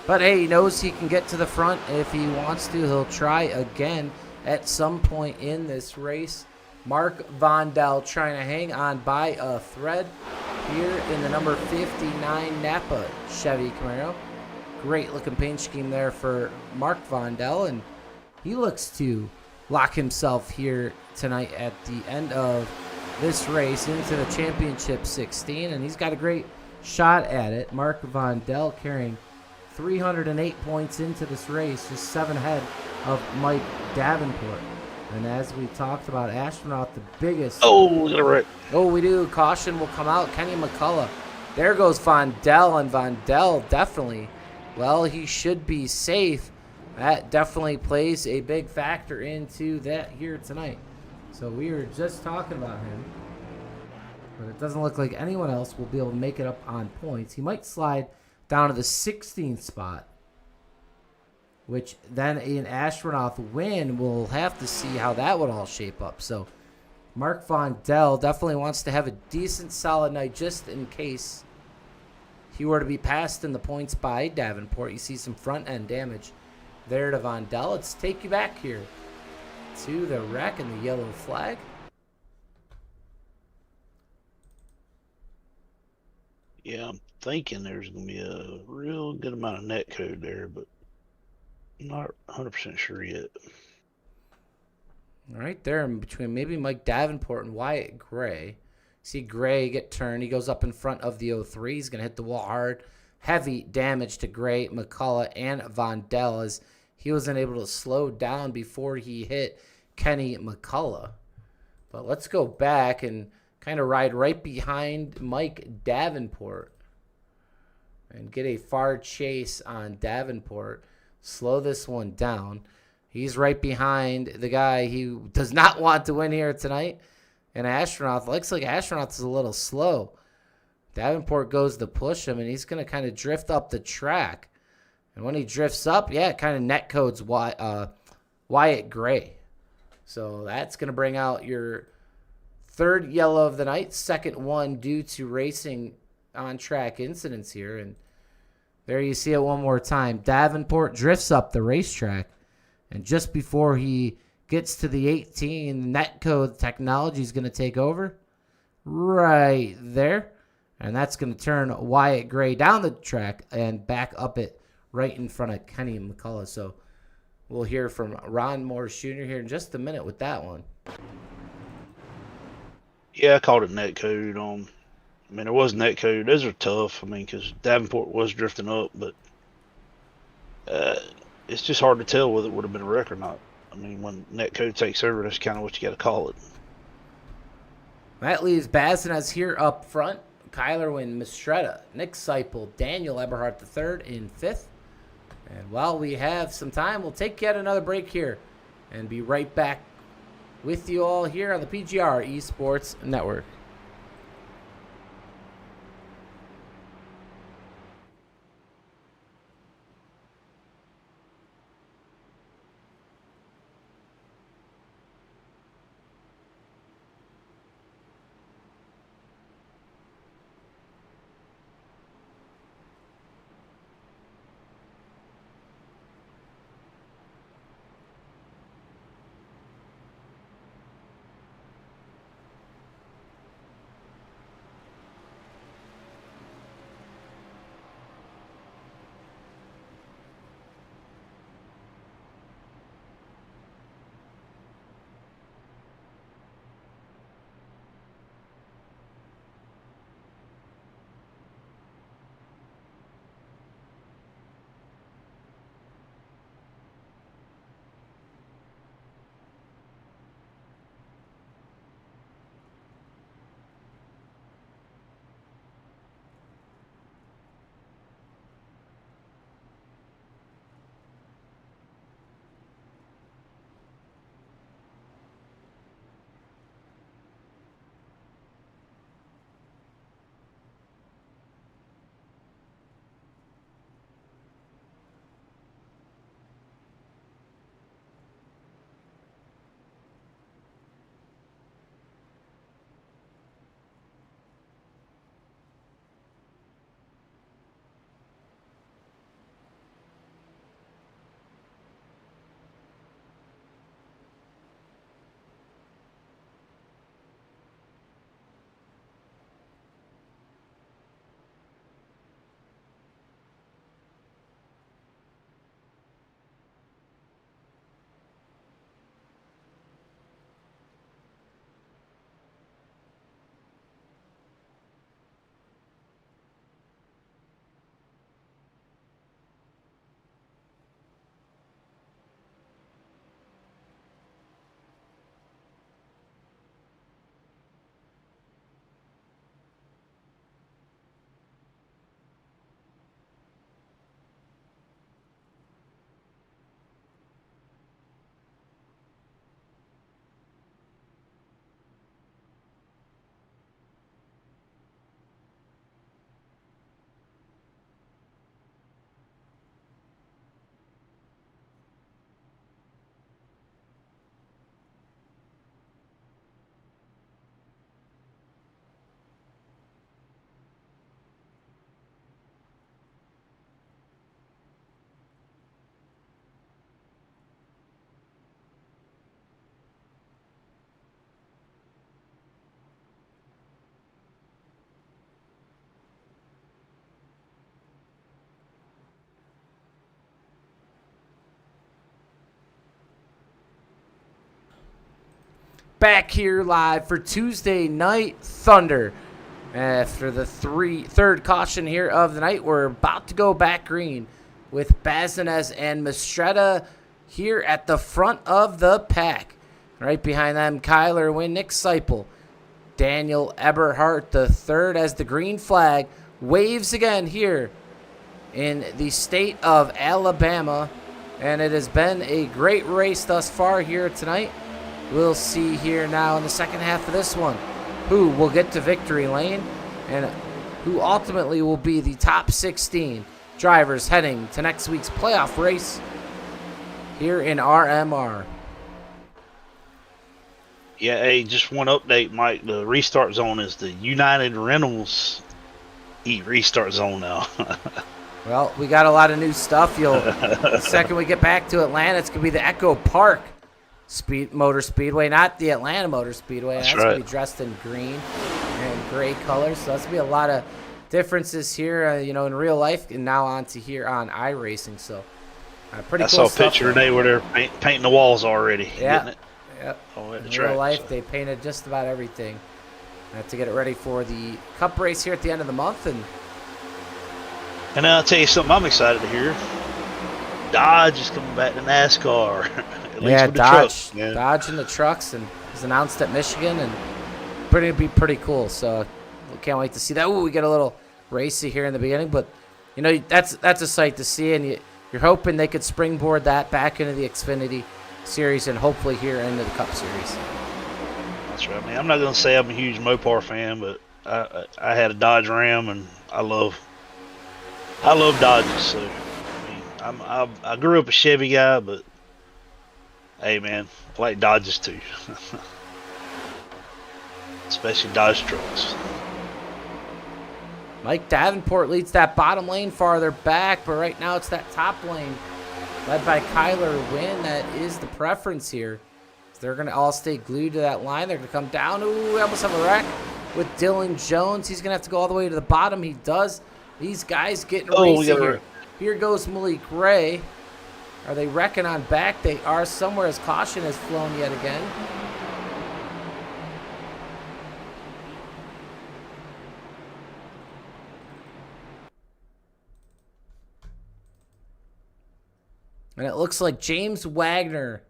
but hey, he knows he can get to the front if he wants to. He'll try again at some point in this race. Mark Vondel trying to hang on by a thread here in the number 59 Napa Chevy Camaro. Great looking paint scheme there for Mark Vondel, and he looks to lock himself here tonight at the end of this race into the championship 16, and he's got a great shot at it. Mark Vondel carrying 308 points into this race, just 7 ahead of Mike Davenport. And as we talked about, Astronaut, the biggest. Oh, got it right. Oh, we do. Caution will come out. Kenny McCullough. There goes Vondel, and Vondel definitely, well, he should be safe. That definitely plays a big factor into that here tonight. So we were just talking about him, but it doesn't look like anyone else will be able to make it up on points. He might slide down to the 16th spot, which then an Astronaut win, we'll have to see how that would all shape up. So Mark Vondel definitely wants to have a decent, solid night just in case he were to be passed in the points by Davenport. You see some front-end damage there to Vondel. Let's take you back here to the wreck and the yellow flag. Yeah, I'm thinking there's going to be a real good amount of net code there, but I'm not 100% sure yet. Right there in between maybe Mike Davenport and Wyatt Gray. See Gray get turned. He goes up in front of the 03. He's going to hit the wall hard. Heavy damage to Gray, McCullough, and Vondel as he wasn't able to slow down before he hit Kenny McCullough. But let's go back and kind of ride right behind Mike Davenport and get a far chase on Davenport. Slow this one down. He's right behind the guy who does not want to win here tonight. And Astronaut, looks like Astronaut is a little slow. Davenport goes to push him, and he's going to kind of drift up the track. And when he drifts up, yeah, it kind of net codes Wyatt Gray. So that's going to bring out your third yellow of the night, second one due to racing on-track incidents here. And there you see it one more time. Davenport drifts up the racetrack, and just before he gets to the 18, netcode technology is going to take over right there. And that's going to turn Wyatt Gray down the track and back up it right in front of Kenny McCullough. So we'll hear from Ron Morris Jr. here in just a minute with that one. Yeah, I called it netcode. I mean, there was netcode. Those are tough. I mean, because Davenport was drifting up, but it's just hard to tell whether it would have been a wreck or not. I mean, when netcode takes over, that's kind of what you got to call it. That leaves Bazinez here up front. Kyler Wynn, Mistretta, Nick Seipel, Daniel Eberhardt III in 5th. And while we have some time, we'll take yet another break here and be right back with you all here on the PGR eSports Network. back here live for Tuesday Night Thunder. After the third caution here of the night, we're about to go back green with Bazinez and Mistretta here at the front of the pack. Right behind them, Kyler Wynn, Nick Seipel, Daniel Eberhardt the third as the green flag waves again here in the state of Alabama. And it has been a great race thus far here tonight. We'll see here now in the second half of this one who will get to victory lane and who ultimately will be the top 16 drivers heading to next week's playoff race here in RMR. Yeah, hey, just one update, Mike. The restart zone is the United Rentals restart zone now. Well, we got a lot of new stuff. The second we get back to Atlanta, it's going to be the Echo Park Motor Speedway, not the Atlanta Motor Speedway. That's right. Going to be dressed in green and gray colors. So that's going to be a lot of differences here, in real life, and now on to here on iRacing. So pretty cool. I saw a picture today where they're painting the walls already. Yeah. Yep. In real life, they painted just about everything to get it ready for the Cup race here at the end of the month. And I'll tell you something I'm excited to hear. Dodge is coming back to NASCAR. At least with the trucks. Yeah, Dodge and the trucks, and was announced at Michigan, and going to be pretty cool. So we can't wait to see that. Ooh, we get a little racy here in the beginning, but that's a sight to see, and you're hoping they could springboard that back into the Xfinity Series and hopefully here into the Cup Series. That's right, man. I'm not going to say I'm a huge Mopar fan, but I had a Dodge Ram, and I love Dodges. So I grew up a Chevy guy, but hey, man, I like Dodges too. Especially Dodge trucks. Mike Davenport leads that bottom lane farther back, but right now it's that top lane led by Kyler Wynn. That is the preference here. They're going to all stay glued to that line. They're going to come down. Ooh, we almost have a wreck with Dylan Jones. He's going to have to go all the way to the bottom. He does. These guys getting racy here. Here goes Malik Ray. Are they wrecking on back? They are somewhere as caution has flown yet again. And it looks like James Wagner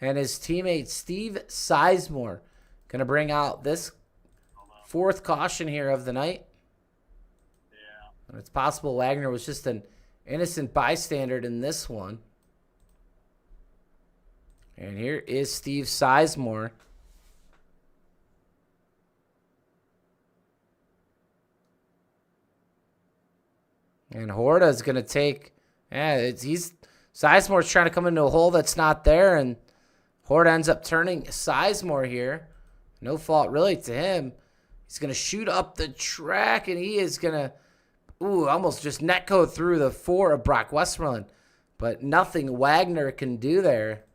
and his teammate Steve Sizemore going to bring out this fourth caution here of the night. Yeah. And it's possible Wagner was just an innocent bystander in this one. And here is Steve Sizemore. And Horta is going to take... Sizemore's trying to come into a hole that's not there, and Horta ends up turning Sizemore here. No fault really to him. He's going to shoot up the track, and he is going to, almost just netcode through the 4 of Brock Westmoreland. But nothing Wagner can do there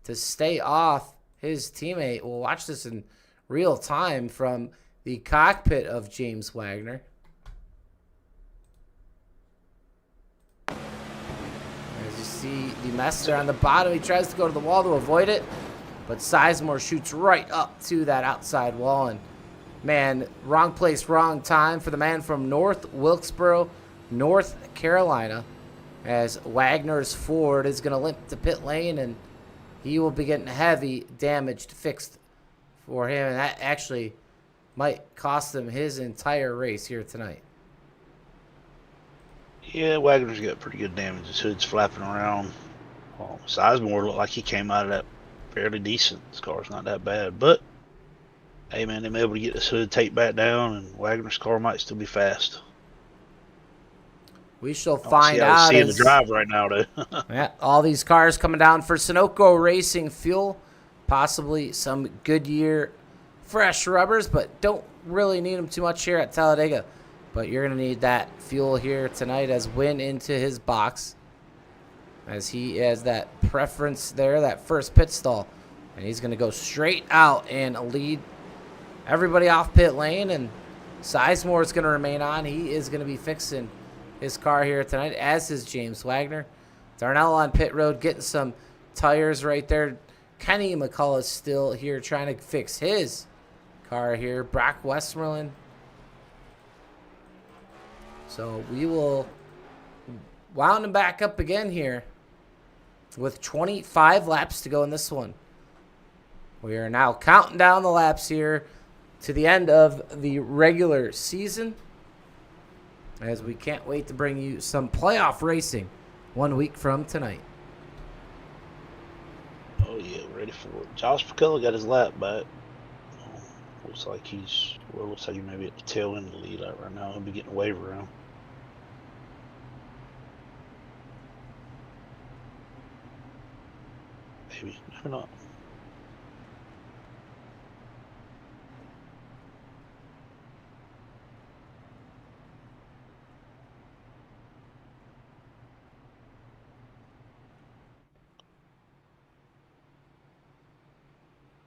to stay off his teammate. We'll watch this in real time from the cockpit of James Wagner. See the mess there on the bottom. He tries to go to the wall to avoid it, but Sizemore shoots right up to that outside wall. And man, wrong place, wrong time for the man from North Wilkesboro, North Carolina, as Wagner's Ford is going to limp to pit lane, and he will be getting heavy damage fixed for him, and that actually might cost him his entire race here tonight. Yeah, Wagner's got pretty good damage. His hood's flapping around. Sizemore looked like he came out of that fairly decent. His car's not that bad. But, hey, man, they're able to get this hood taped back down, and Wagner's car might still be fast. We shall find out. I see the drive right now, though. Yeah, all these cars coming down for Sunoco Racing fuel. Possibly some Goodyear fresh rubbers, but don't really need them too much here at Talladega. But you're going to need that fuel here tonight as Wynn into his box. As he has that preference there, that first pit stall. And he's going to go straight out and lead everybody off pit lane. And Sizemore is going to remain on. He is going to be fixing his car here tonight, as is James Wagner. Darnell on pit road getting some tires right there. Kenny McCullough's still here trying to fix his car here. Brock Westmoreland. So we will wound him back up again here with 25 laps to go in this one. We are now counting down the laps here to the end of the regular season, as we can't wait to bring you some playoff racing 1 week from tonight. Oh yeah, ready for it. Josh McCullough got his lap back. Looks like he may be at the tail end of the lead out right now. He'll be getting a wave around. Maybe not.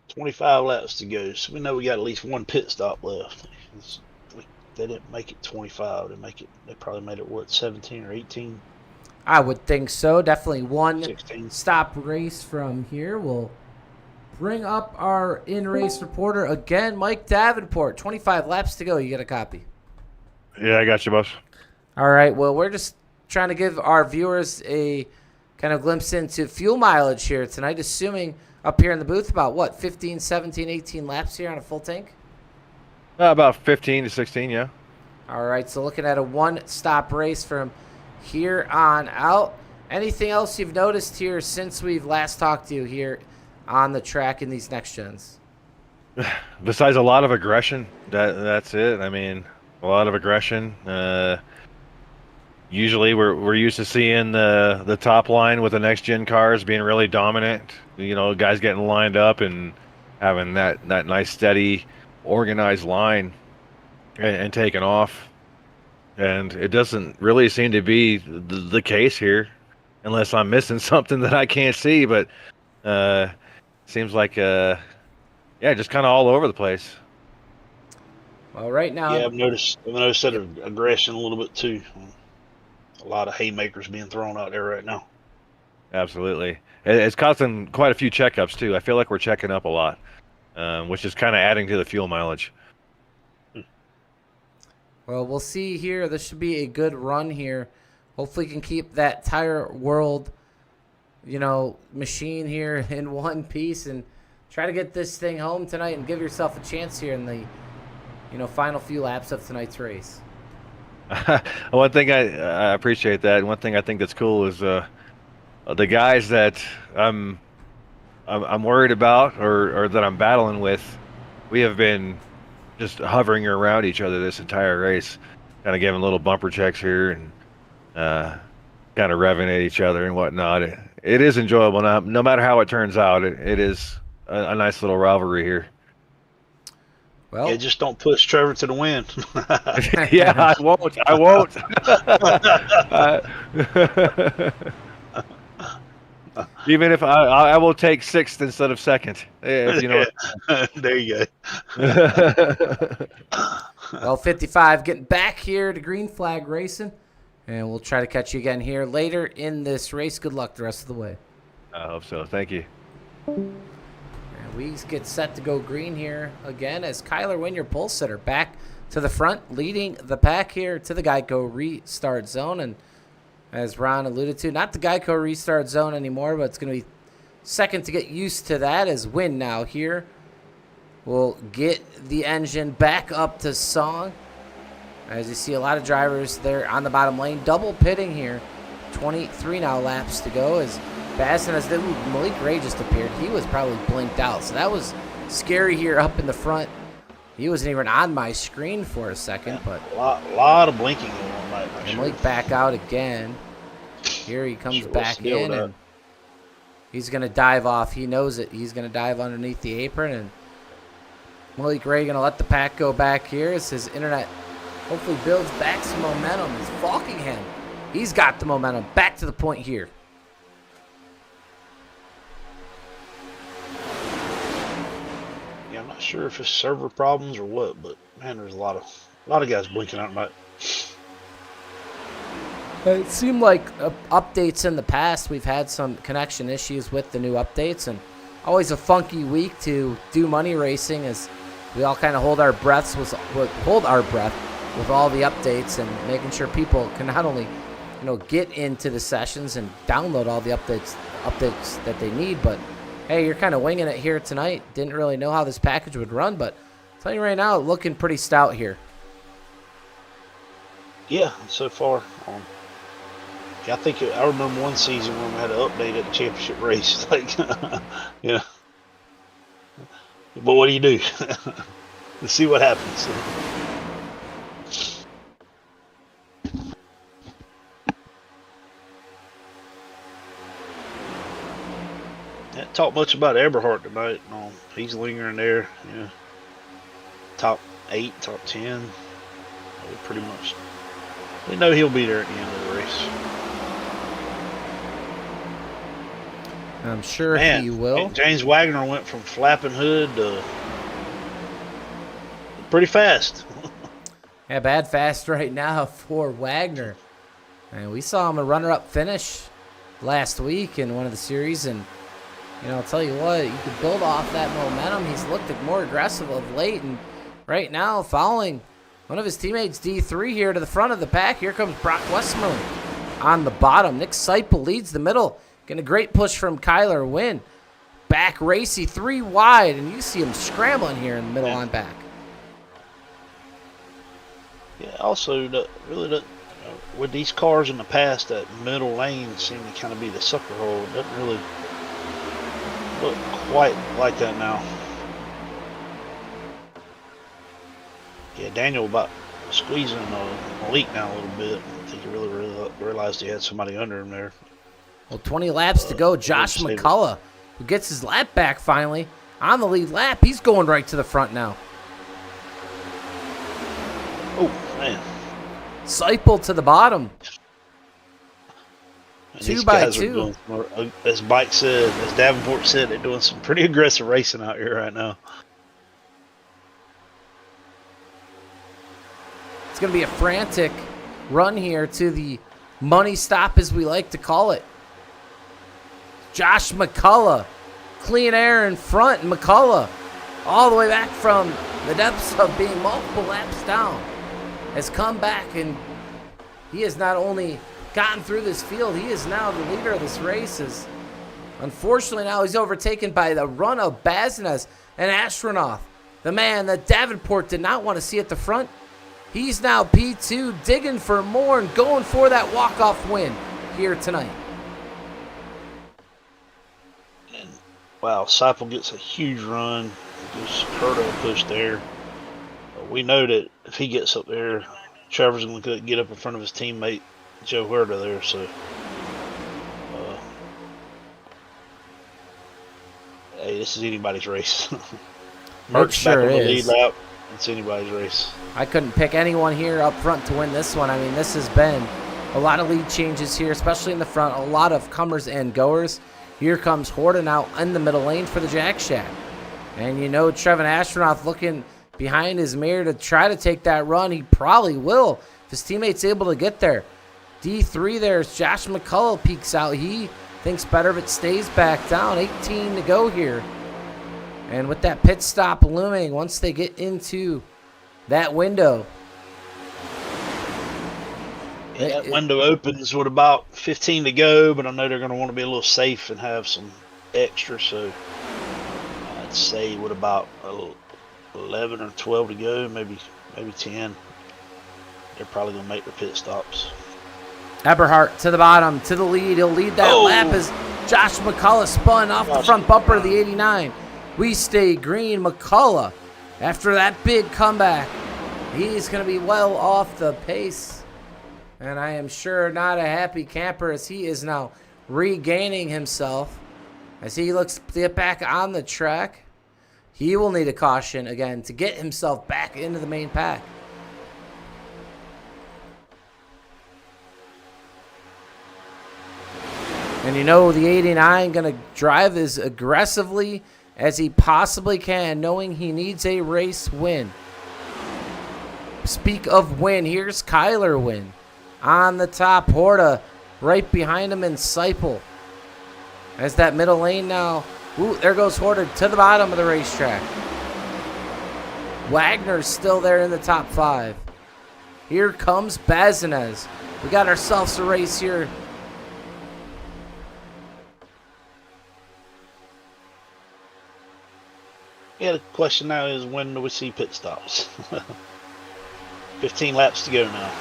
"25 laps to go, so we know we got at least one pit stop left." They didn't make it 25. They probably made it, what, 17 or 18? I would think so. Definitely one 16. stop race from here. We'll bring up our in-race reporter again, Mike Davenport. 25 laps to go. You get a copy. Yeah, I got you, boss. All right. Well, we're just trying to give our viewers a kind of glimpse into fuel mileage here tonight, assuming up here in the booth about, what, 15, 17, 18 laps here on a full tank? About 15 to 16, yeah. All right. So looking at a one-stop race from here on out. Anything else you've noticed here since we've last talked to you here on the track in these next gens? Besides a lot of aggression, that's it. I mean, a lot of aggression. Usually we're used to seeing the top line with the next gen cars being really dominant. You know, guys getting lined up and having that nice, steady, organized line and taking off. And it doesn't really seem to be the case here, unless I'm missing something that I can't see. But seems like, just kind of all over the place. Well, right now, Yeah, I've noticed that aggression a little bit too. A lot of haymakers being thrown out there right now. Absolutely. It's causing quite a few checkups too. I feel like we're checking up a lot, which is kind of adding to the fuel mileage. well, we'll see here. This should be a good run here. Hopefully, you can keep that tire world, machine here in one piece and try to get this thing home tonight and give yourself a chance here in the, final few laps of tonight's race. One thing I appreciate that. One thing I think that's cool is the guys that I'm worried about or that I'm battling with. We have been just hovering around each other this entire race, kind of giving little bumper checks here and kind of revving at each other and whatnot. It is enjoyable. Now, no matter how it turns out, it is a nice little rivalry here. Well, Yeah, just don't push Trevor to the wind. Yeah, I won't. Even if I will take sixth instead of second. If you know. There you go. well, 55 getting back here to Green Flag Racing, and we'll try to catch you again here later in this race. Good luck the rest of the way. I hope so. Thank you. And we get set to go green here again as Kyler Wynn, your pole sitter, back to the front, leading the pack here to the Geico restart zone. And as Ron alluded to, not the Geico restart zone anymore, but it's going to be second to get used to that as Wynn now here will get the engine back up to song. As you see a lot of drivers there on the bottom lane, double pitting here. 23 now laps to go as fast as Malik Ray just appeared. He was probably blinked out, so that was scary here up in the front. He wasn't even on my screen for a second, but a lot of blinking going on right now. Malik back out again. Here he comes back in, and he's going to dive off. He knows it. He's going to dive underneath the apron, and Malik Ray going to let the pack go back here as his internet hopefully builds back some momentum. It's Falkingham. He's got the momentum. Back to the point here. Yeah, I'm not sure if it's server problems or what, but man, there's a lot of guys blinking out tonight. It seemed like updates in the past, we've had some connection issues with the new updates, and always a funky week to do money racing as we all kind of hold our breath with all the updates and making sure people can not only get into the sessions and download all the updates that they need, but hey, you're kind of winging it here tonight. Didn't really know how this package would run, but I'll tell you right now, looking pretty stout here. Yeah, so far. I think I remember one season when we had an update at the championship race. Like, yeah. But what do you do? Let's see what happens. Didn't talk much about Eberhard tonight. No, he's lingering there. Yeah. Top 8, top 10. We pretty much. We know he'll be there at the end of the race. I'm sure he will. James Wagner went from flapping hood to pretty fast. Yeah, bad fast right now for Wagner. And we saw him a runner-up finish last week in one of the series. And, I'll tell you what, you could build off that momentum. He's looked more aggressive of late. And right now, following one of his teammates, D3, here to the front of the pack. Here comes Brock Westmoreland on the bottom. Nick Seipel leads the middle. Getting a great push from Kyler Wynn. Back racy, 3 wide, and you see him scrambling here in the middle on back. Yeah, also, with these cars in the past, that middle lane seemed to kind of be the sucker hole. It doesn't really look quite like that now. Yeah, Daniel about squeezing Malik down a little bit. I think he really realized he had somebody under him there. Well, 20 laps to go. Josh McCullough, who gets his lap back finally on the lead lap. He's going right to the front now. Oh, man. Seipel to the bottom. And 2 by 2. As Mike said, as Davenport said, they're doing some pretty aggressive racing out here right now. It's going to be a frantic run here to the money stop, as we like to call it. Josh McCullough, clean air in front, and McCullough all the way back from the depths of being multiple laps down has come back, and he has not only gotten through this field, he is now the leader of this race. Unfortunately, now he's overtaken by the run of Bazines and Astronaut, the man that Davenport did not want to see at the front. He's now P2, digging for more and going for that walk-off win here tonight. And, wow, Seipel gets a huge run. Just Curto push there. We know that if he gets up there, Trevor's going to get up in front of his teammate, Joe Huerta there. So, hey, this is anybody's race. It sure back on the is. lead lap. It's anybody's race. I couldn't pick anyone here up front to win this one. I mean, this has been a lot of lead changes here, especially in the front. A lot of comers and goers. Here comes Horta now in the middle lane for the Jack Shack. And Trevin Astronaut looking behind his mirror to try to take that run. He probably will if his teammate's able to get there. D3 there as Josh McCullough peeks out. He thinks better if it stays back down. 18 to go here. And with that pit stop looming, once they get into that window. Yeah, that window opens with about 15 to go, but I know they're going to want to be a little safe and have some extra, so I'd say with about 11 or 12 to go, maybe 10, they're probably going to make their pit stops. Eberhard to the bottom, to the lead. He'll lead that lap as Josh McCullough spun off the front bumper of the 89. We stay green. McCullough, after that big comeback, he's going to be well off the pace. And I am sure not a happy camper as he is now regaining himself. As he looks to get back on the track, he will need a caution again to get himself back into the main pack. And the 89 going to drive as aggressively as he possibly can, knowing he needs a race win. Speak of win, here's Kyler Wynn on the top. Horta right behind him in Seipel. As that middle lane now Ooh, there goes Horton to the bottom of the racetrack. Wagner's still there in the top 5. Here comes Bazinez. We got ourselves a race here. Yeah, the question now is, when do we see pit stops? 15 laps to go now.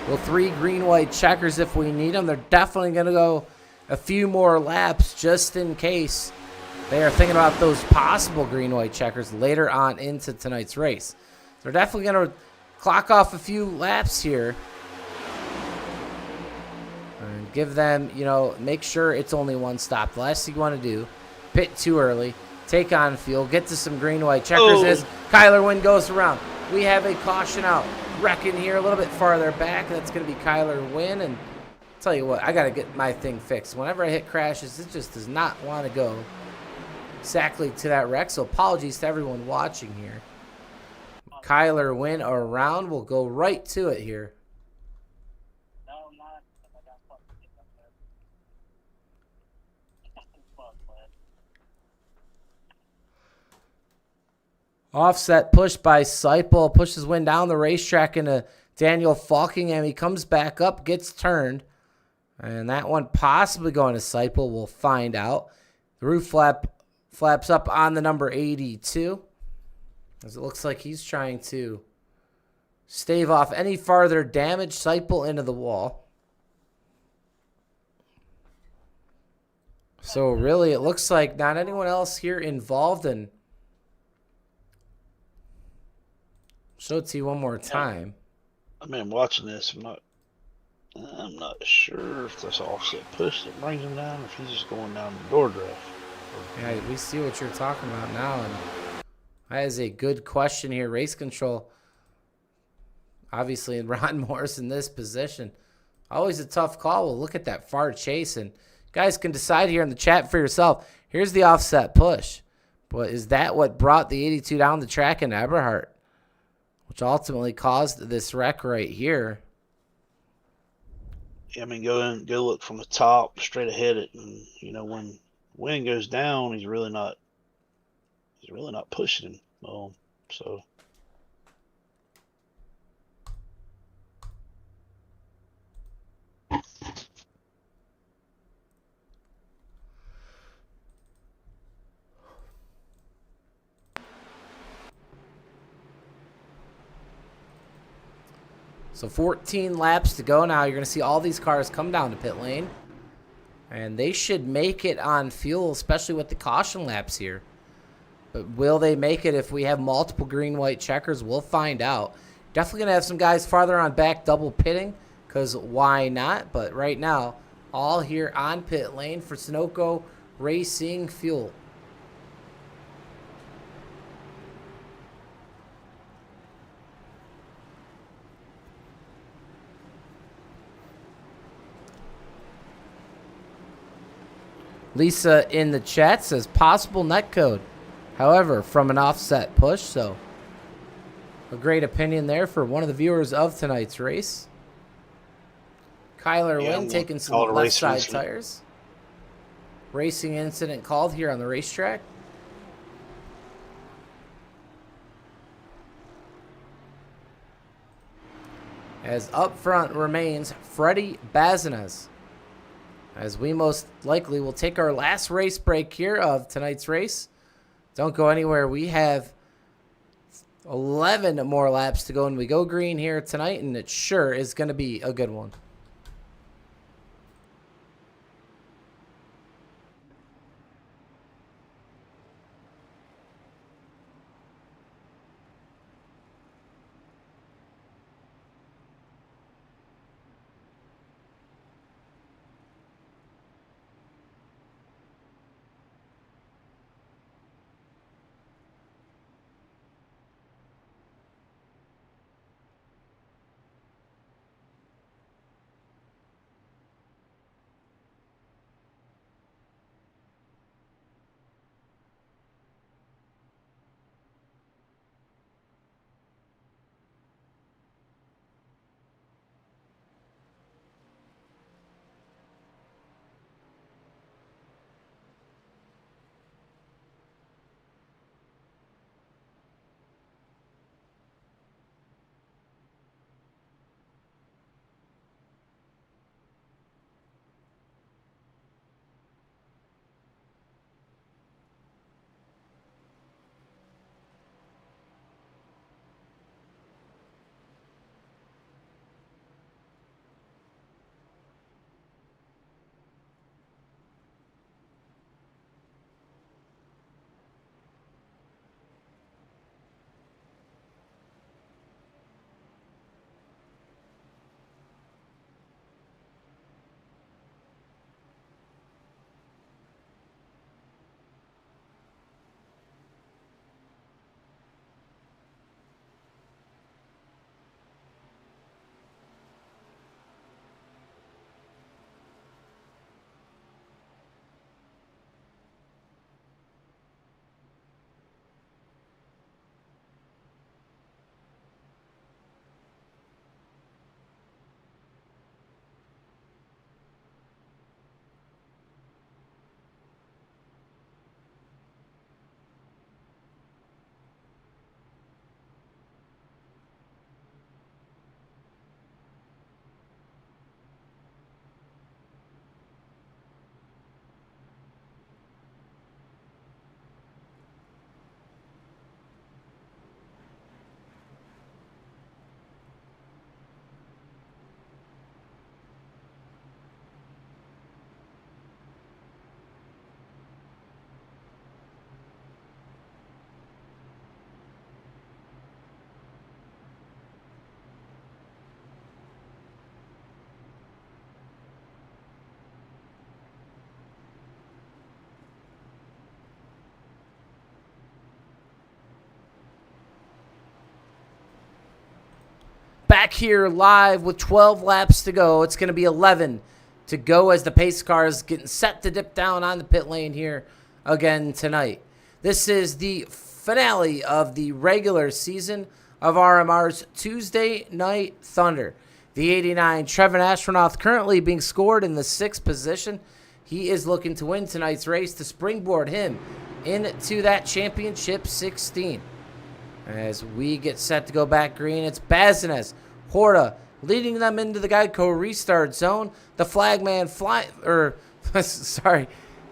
Well, 3 green-white checkers if we need them. They're definitely going to go a few more laps just in case they are thinking about those possible green-white checkers later on into tonight's race. They're definitely going to clock off a few laps here. And give them, make sure it's only one stop. The last thing you want to do, pit too early, take on fuel, get to some green-white checkers as Kyler Wynn goes around. We have a caution out. Wrecking here a little bit farther back. That's going to be Kyler Wynn. And I'll tell you what, I got to get my thing fixed. Whenever I hit crashes, it just does not want to go exactly to that wreck. So apologies to everyone watching here. Kyler Wynn around. We'll go right to it here. Offset push by Seipel. Pushes Wynn down the racetrack into Daniel Falkingham. He comes back up, gets turned. And that one possibly going to Seipel. We'll find out. The roof flaps up on the number 82. As it looks like he's trying to stave off any farther damage. Seipel into the wall. So really it looks like not anyone else here involved in. Show it to you one more time. I mean, I'm watching this. I'm not sure if this offset push that brings him down, or if he's just going down the door draft. Yeah, we see what you're talking about now, and that is a good question here. Race control, obviously, and Ron Morris in this position. Always a tough call. We'll look at that far chase, and guys can decide here in the chat for yourself. Here's the offset push. But is that what brought the 82 down the track in Eberhardt? Which ultimately caused this wreck right here. Yeah, I mean, go look from the top straight ahead it, and when Wynn goes down, he's really not pushing him. So So 14 laps to go now. You're going to see all these cars come down to pit lane. And they should make it on fuel, especially with the caution laps here. But will they make it if we have multiple green-white checkers? We'll find out. Definitely going to have some guys farther on back double pitting, because why not? But right now, all here on pit lane for Sunoco Racing Fuel. Lisa in the chat says possible netcode. However, from an offset push, so a great opinion there for one of the viewers of tonight's race. Kyler Wynn taking some left side tires. Racing incident called here on the racetrack. As up front remains Freddie Bazinez. As we most likely will take our last race break here of tonight's race. Don't go anywhere. We have 11 more laps to go, and we go green here tonight, and it sure is going to be a good one. back here live with 12 laps to go. It's going to be 11 to go as the pace car is getting set to dip down on the pit lane here again tonight. This is the finale of the regular season of RMR's Tuesday Night Thunder. The 89 Trevin Astronaut currently being scored in the 6th position. He is looking to win tonight's race to springboard him into that championship 16. As we get set to go back green, it's Bazinez, Horta, leading them into the Geico restart zone. The flagman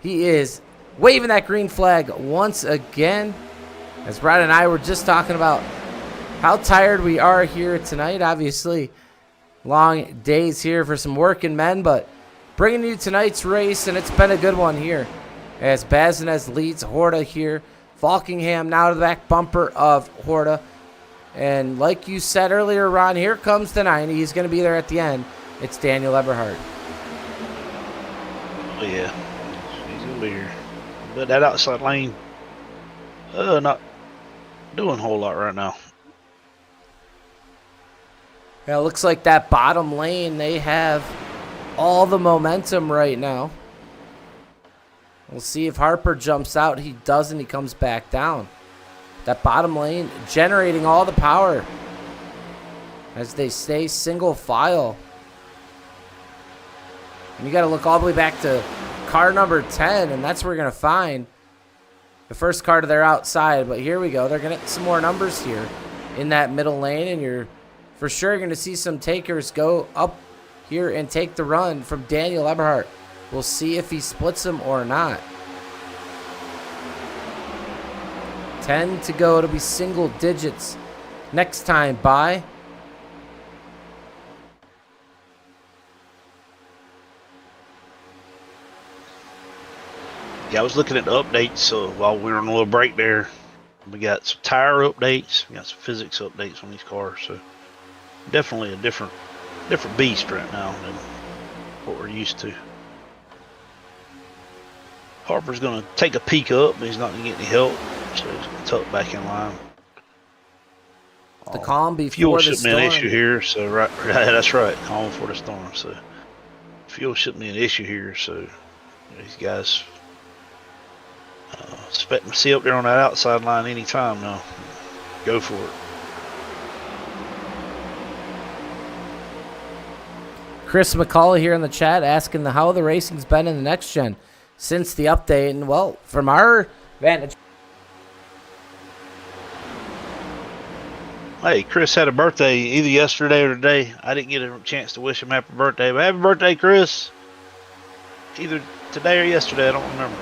he is waving that green flag once again. As Brad and I were just talking about how tired we are here tonight. Obviously, long days here for some working men, but bringing you tonight's race, and it's been a good one here. As Bazinez leads Horta here. Falkingham now to the back bumper of Horta. And like you said earlier, Ron, here comes the 90. He's going to be there at the end. It's Daniel Eberhardt. Oh, yeah. He's going to be here. But that outside lane, not doing a whole lot right now. Yeah, it looks like that bottom lane, they have all the momentum right now. We'll see if Harper jumps out. He doesn't. He comes back down. That bottom lane generating all the power as they stay single file. And you got to look all the way back to car number 10, and that's where you're going to find the first car to their outside. But here we go. They're going to get some more numbers here in that middle lane, and you're for sure going to see some takers go up here and take the run from Daniel Eberhardt. We'll see if he splits them or not. 10 to go. It'll be single digits next time by. Yeah, I was looking at the updates while we were on a little break there. We got some tire updates. We got some physics updates on these cars. So definitely a different beast right now than what we're used to. Harper's going to take a peek up, but he's not going to get any help, so he's going to tuck back in line. The calm before fuel the shouldn't storm. be an issue here, so right, that's right, calm before the storm. So fuel shouldn't be an issue here, so these guys expect to see up there on that outside line anytime now. Go for it. Chris McCullough here in the chat asking how the racing's been in the next gen since the update. And, well, from our vantage. Hey, Chris had a birthday either yesterday or today. I didn't get a chance to wish him happy birthday, but happy birthday, Chris. Either today or yesterday, I don't remember.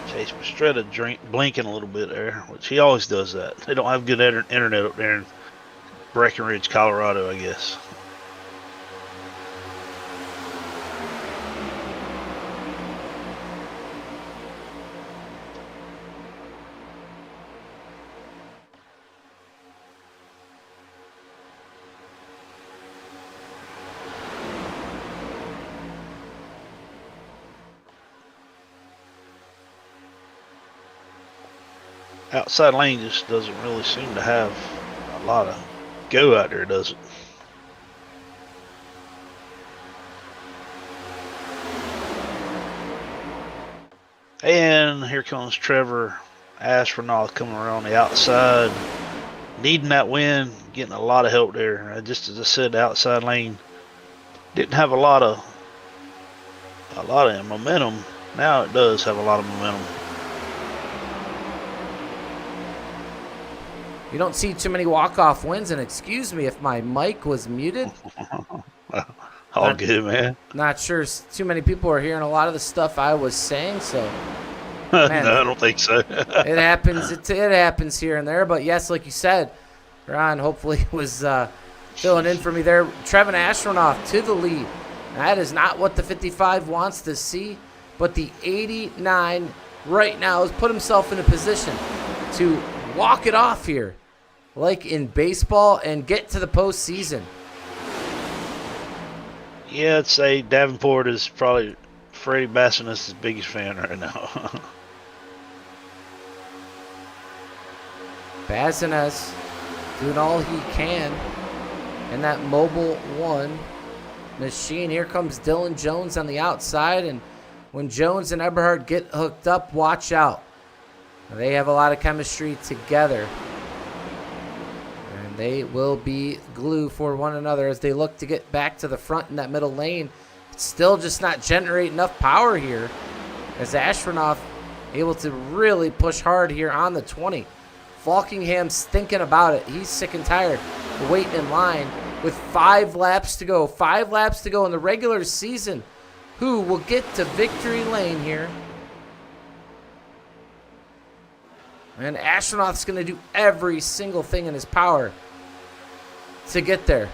Chase Pastretta blinking a little bit there, which he always does that. They don't have good internet up there in Breckenridge, Colorado, I guess. Outside lane just doesn't really seem to have a lot of go out there, does it? And here comes Trevor Astronaut coming around the outside, needing that win, getting a lot of help there. Just as I said, the outside lane didn't have a lot of momentum. Now it does have a lot of momentum. You don't see too many walk-off wins, and excuse me if my mic was muted. All good, man. Not sure too many people are hearing a lot of the stuff I was saying, so. Man, no, I don't think so. It happens. It happens here and there, but yes, like you said, Ron hopefully was filling in for me there. Trevin Astronaut to the lead. That is not what the 55 wants to see, but the 89 right now has put himself in a position to walk it off here, like in baseball, and get to the postseason. Yeah, I'd say Davenport is probably Freddie Bassinus' biggest fan right now. Bazinas doing all he can in that Mobile 1 machine. Here comes Dylan Jones on the outside, and when Jones and Eberhard get hooked up, watch out. They have a lot of chemistry together, and they will be glue for one another as they look to get back to the front in that middle lane. It's still just not generating enough power here, as Ashronoff able to really push hard here on the 20. Falkingham's thinking about it. He's sick and tired of waiting in line with 5 laps to go. 5 laps to go in the regular season. Who will get to victory lane here? And Astronaut's going to do every single thing in his power to get there.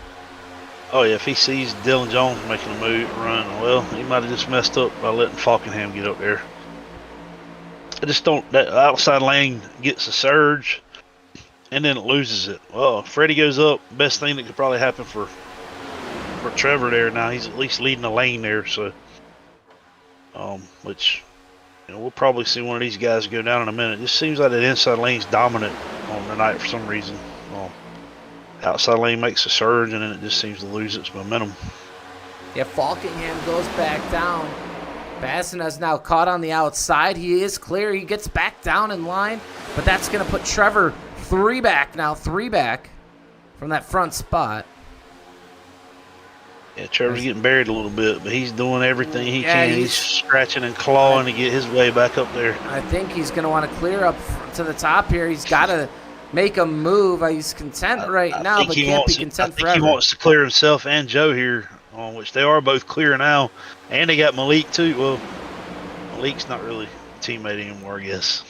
Oh, yeah, if he sees Dylan Jones making a move, run, well, he might have just messed up by letting Falkingham get up there. I just don't, that outside lane gets a surge, and then it loses it. Well, Freddie goes up, best thing that could probably happen for Trevor there now. He's at least leading the lane there, so, which, you know, we'll probably see one of these guys go down in a minute. It just seems like that inside lane's dominant on tonight for some reason. Outside lane makes a surge, and then it just seems to lose its momentum. Yeah, Falkingham goes back down. Bassina's now caught on the outside. He is clear. He gets back down in line, but that's going to put Trevor 3 back now. 3 back from that front spot. Yeah, Trevor's getting buried a little bit, but he's doing everything he can. He's scratching and clawing to get his way back up there. I think he's going to want to clear up to the top here. He's got to make a move. He's content right now, but can't be content forever. He wants to clear himself and Joe here, on which they are both clear now. And they got Malik too. Well, Malik's not really a teammate anymore, I guess.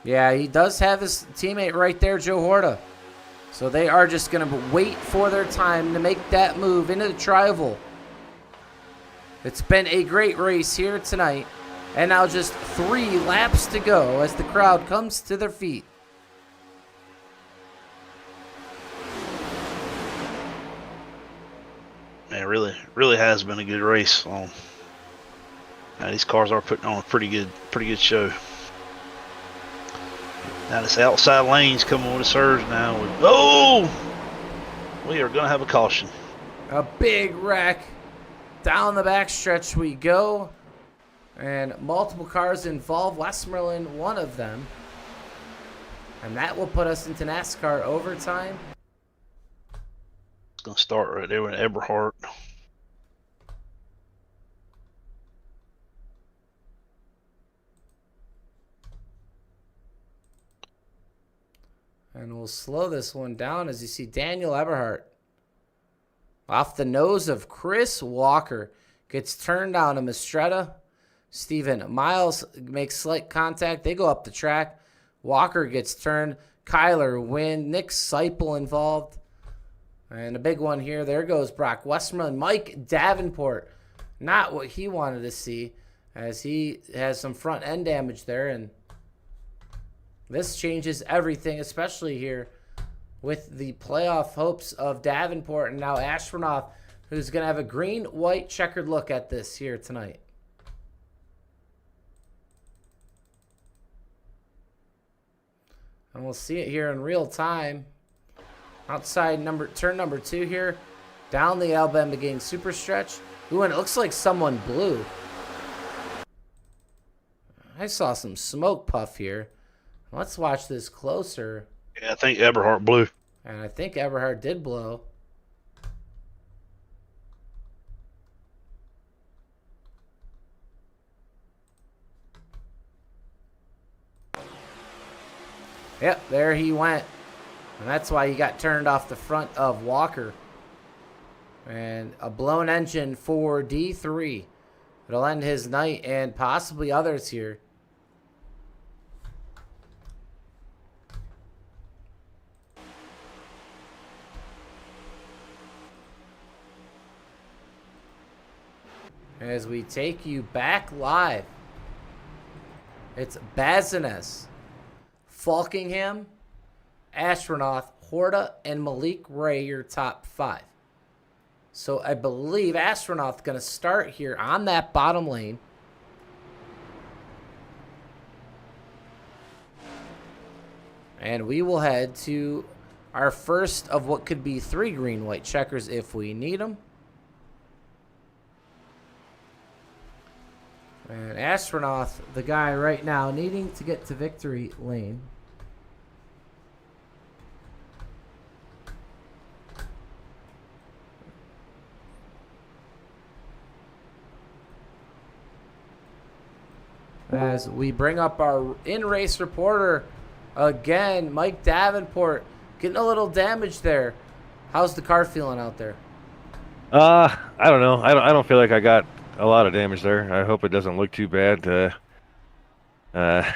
Yeah, he does have his teammate right there, Joe Horta. So they are just going to wait for their time to make that move into the tri-oval. It's been a great race here tonight. And now just 3 laps to go as the crowd comes to their feet. Man, really has been a good race. Now these cars are putting on a pretty good show. Now this outside lane's coming with a surge now. We are going to have a caution. A big wreck. Down the backstretch we go. And multiple cars involved. Westmoreland, one of them. And that will put us into NASCAR overtime. It's going to start right there with Eberhard. And we'll slow this one down as you see Daniel Eberhardt off the nose of Chris Walker. Gets turned down to Mistretta. Stephen Miles makes slight contact. They go up the track. Walker gets turned. Kyler Wynn. Nick Seipel involved. And a big one here. There goes Brock Westmoreland. Mike Davenport. Not what he wanted to see, as he has some front end damage there. And this changes everything, especially here with the playoff hopes of Davenport and now Ashronoff, who's going to have a green-white checkered look at this here tonight. And we'll see it here in real time. Outside turn number 2 here. Down the Alabama Gang super stretch. Ooh, and it looks like someone blew. I saw some smoke puff here. Let's watch this closer. Yeah, I think Eberhard blew. And I think Eberhard did blow. Yep, there he went. And that's why he got turned off the front of Walker. And a blown engine for D3. It'll end his night and possibly others here. As we take you back live, it's Bazines, Falkingham, Ashronoff, Horta, and Malik Ray, your top 5. So I believe Astronaut's going to start here on that bottom lane. And we will head to our first of what could be 3 green-white checkers if we need them. And Astronaut, the guy right now needing to get to victory lane. As we bring up our in-race reporter again, Mike Davenport, getting a little damage there. How's the car feeling out there? I don't know. I don't feel like I got a lot of damage there. I hope it doesn't look too bad. I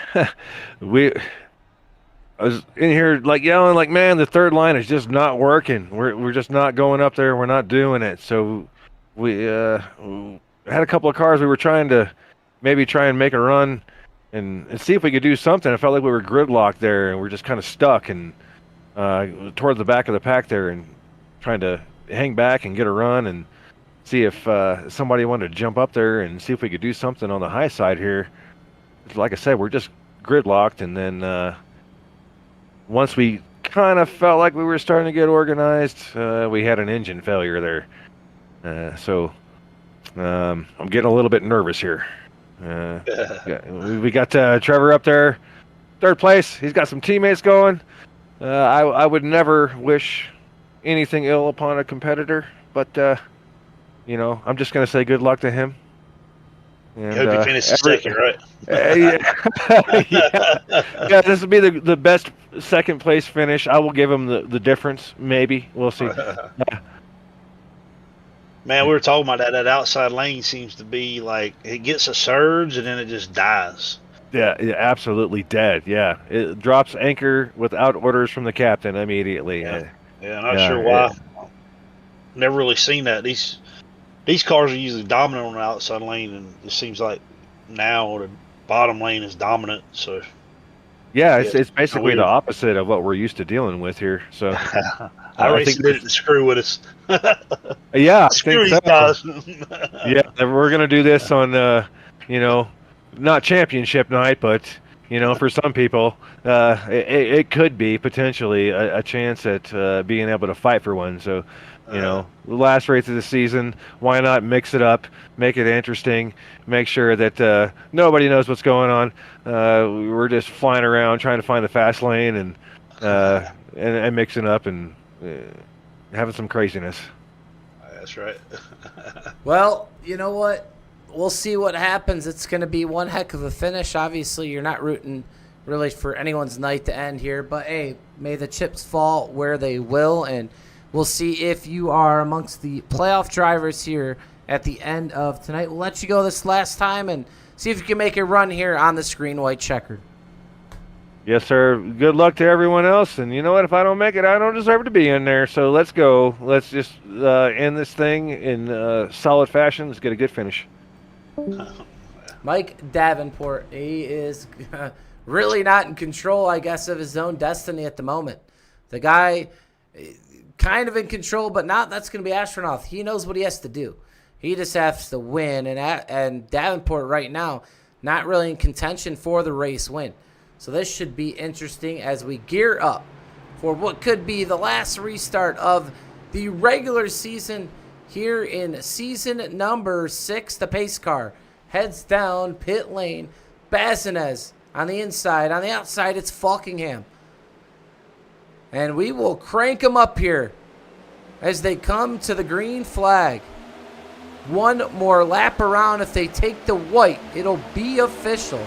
was in here like yelling like, man, the third line is just not working. We're just not going up there. We're not doing it. So we had a couple of cars we were trying to maybe try and make a run and see if we could do something. I felt like we were gridlocked there and we're just kind of stuck and toward the back of the pack there and trying to hang back and get a run and see if somebody wanted to jump up there and see if we could do something on the high side here. Like I said, we're just gridlocked, and then once we kind of felt like we were starting to get organized, we had an engine failure there. So I'm getting a little bit nervous here. We got Trevor up there, 3rd place. He's got some teammates going. I would never wish anything ill upon a competitor, but you know, I'm just going to say good luck to him. And, you hope he finishes second, right? Yeah, this will be the best 2nd place finish. I will give him the difference, maybe. We'll see. Man, we were talking about that. That outside lane seems to be like it gets a surge and then it just dies. Yeah, absolutely dead. Yeah, it drops anchor without orders from the captain immediately. Yeah, not sure why. Never really seen that. These cars are usually dominant on the outside lane, and it seems like now the bottom lane is dominant. So yeah, it's basically the opposite of what we're used to dealing with here. So I think did it to screw with us. Yeah, screw these guys. Yeah, we're gonna do this on you know, not championship night, but you know, for some people, it could be potentially a chance at being able to fight for one. So, you know, the last race of the season, why not mix it up, make it interesting, make sure that nobody knows what's going on. We're just flying around trying to find the fast lane and mixing up and having some craziness. That's right. Well, you know what? We'll see what happens. It's going to be one heck of a finish. Obviously, you're not rooting really for anyone's night to end here. But, hey, may the chips fall where they will. And we'll see if you are amongst the playoff drivers here at the end of tonight. We'll let you go this last time and see if you can make a run here on the screen white checkered. Yes, sir. Good luck to everyone else. And you know what? If I don't make it, I don't deserve to be in there. So let's go. Let's just end this thing in solid fashion. Let's get a good finish. Mike Davenport, he is really not in control, I guess, of his own destiny at the moment. The guy kind of in control, but not. That's going to be Astronaut. He knows what he has to do. He just has to win, and Davenport right now not really in contention for the race win. So this should be interesting as we gear up for what could be the last restart of the regular season here in season number 6. The pace car heads down pit lane. Bazinez on the inside. On the outside, it's Falkingham. And we will crank them up here as they come to the green flag. One more lap around. If they take the white, it'll be official.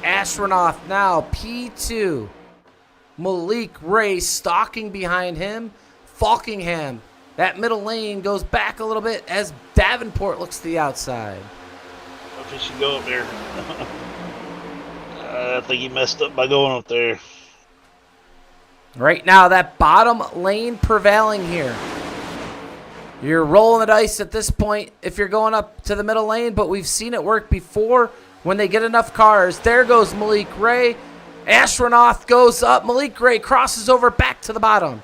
Astronaut now P2. Malik Ray stalking behind him. Falkingham. That middle lane goes back a little bit as Davenport looks to the outside. If he should go up there. I think he messed up by going up there. Right now, that bottom lane prevailing here. You're rolling the dice at this point if you're going up to the middle lane, but we've seen it work before when they get enough cars. There goes Malik Ray. Astronaut goes up. Malik Ray crosses over back to the bottom.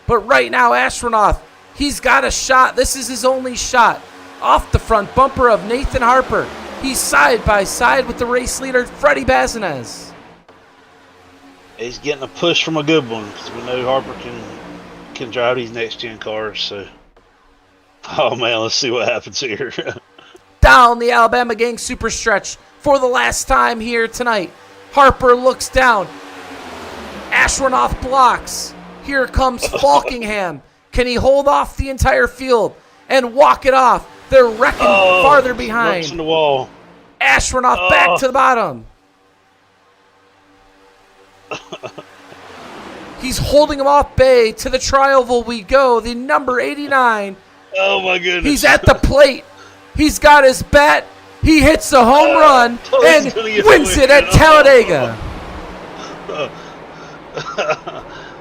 But right now, Astronaut, he's got a shot. This is his only shot. Off the front bumper of Nathan Harper. He's side by side with the race leader, Freddie Bazinez. He's getting a push from a good one because we know Harper can drive these next-gen cars. So, oh, man, let's see what happens here. Down the Alabama Gang super stretch for the last time here tonight. Harper looks down. Astronaut blocks. Here comes Falkingham. Can he hold off the entire field and walk it off? They're wrecking farther behind. In the wall. Astronaut back to the bottom. He's holding him off bay. To the trioval we go. The number 89. Oh, my goodness. He's at the plate. He's got his bat. He hits a home run and wins it at Talladega.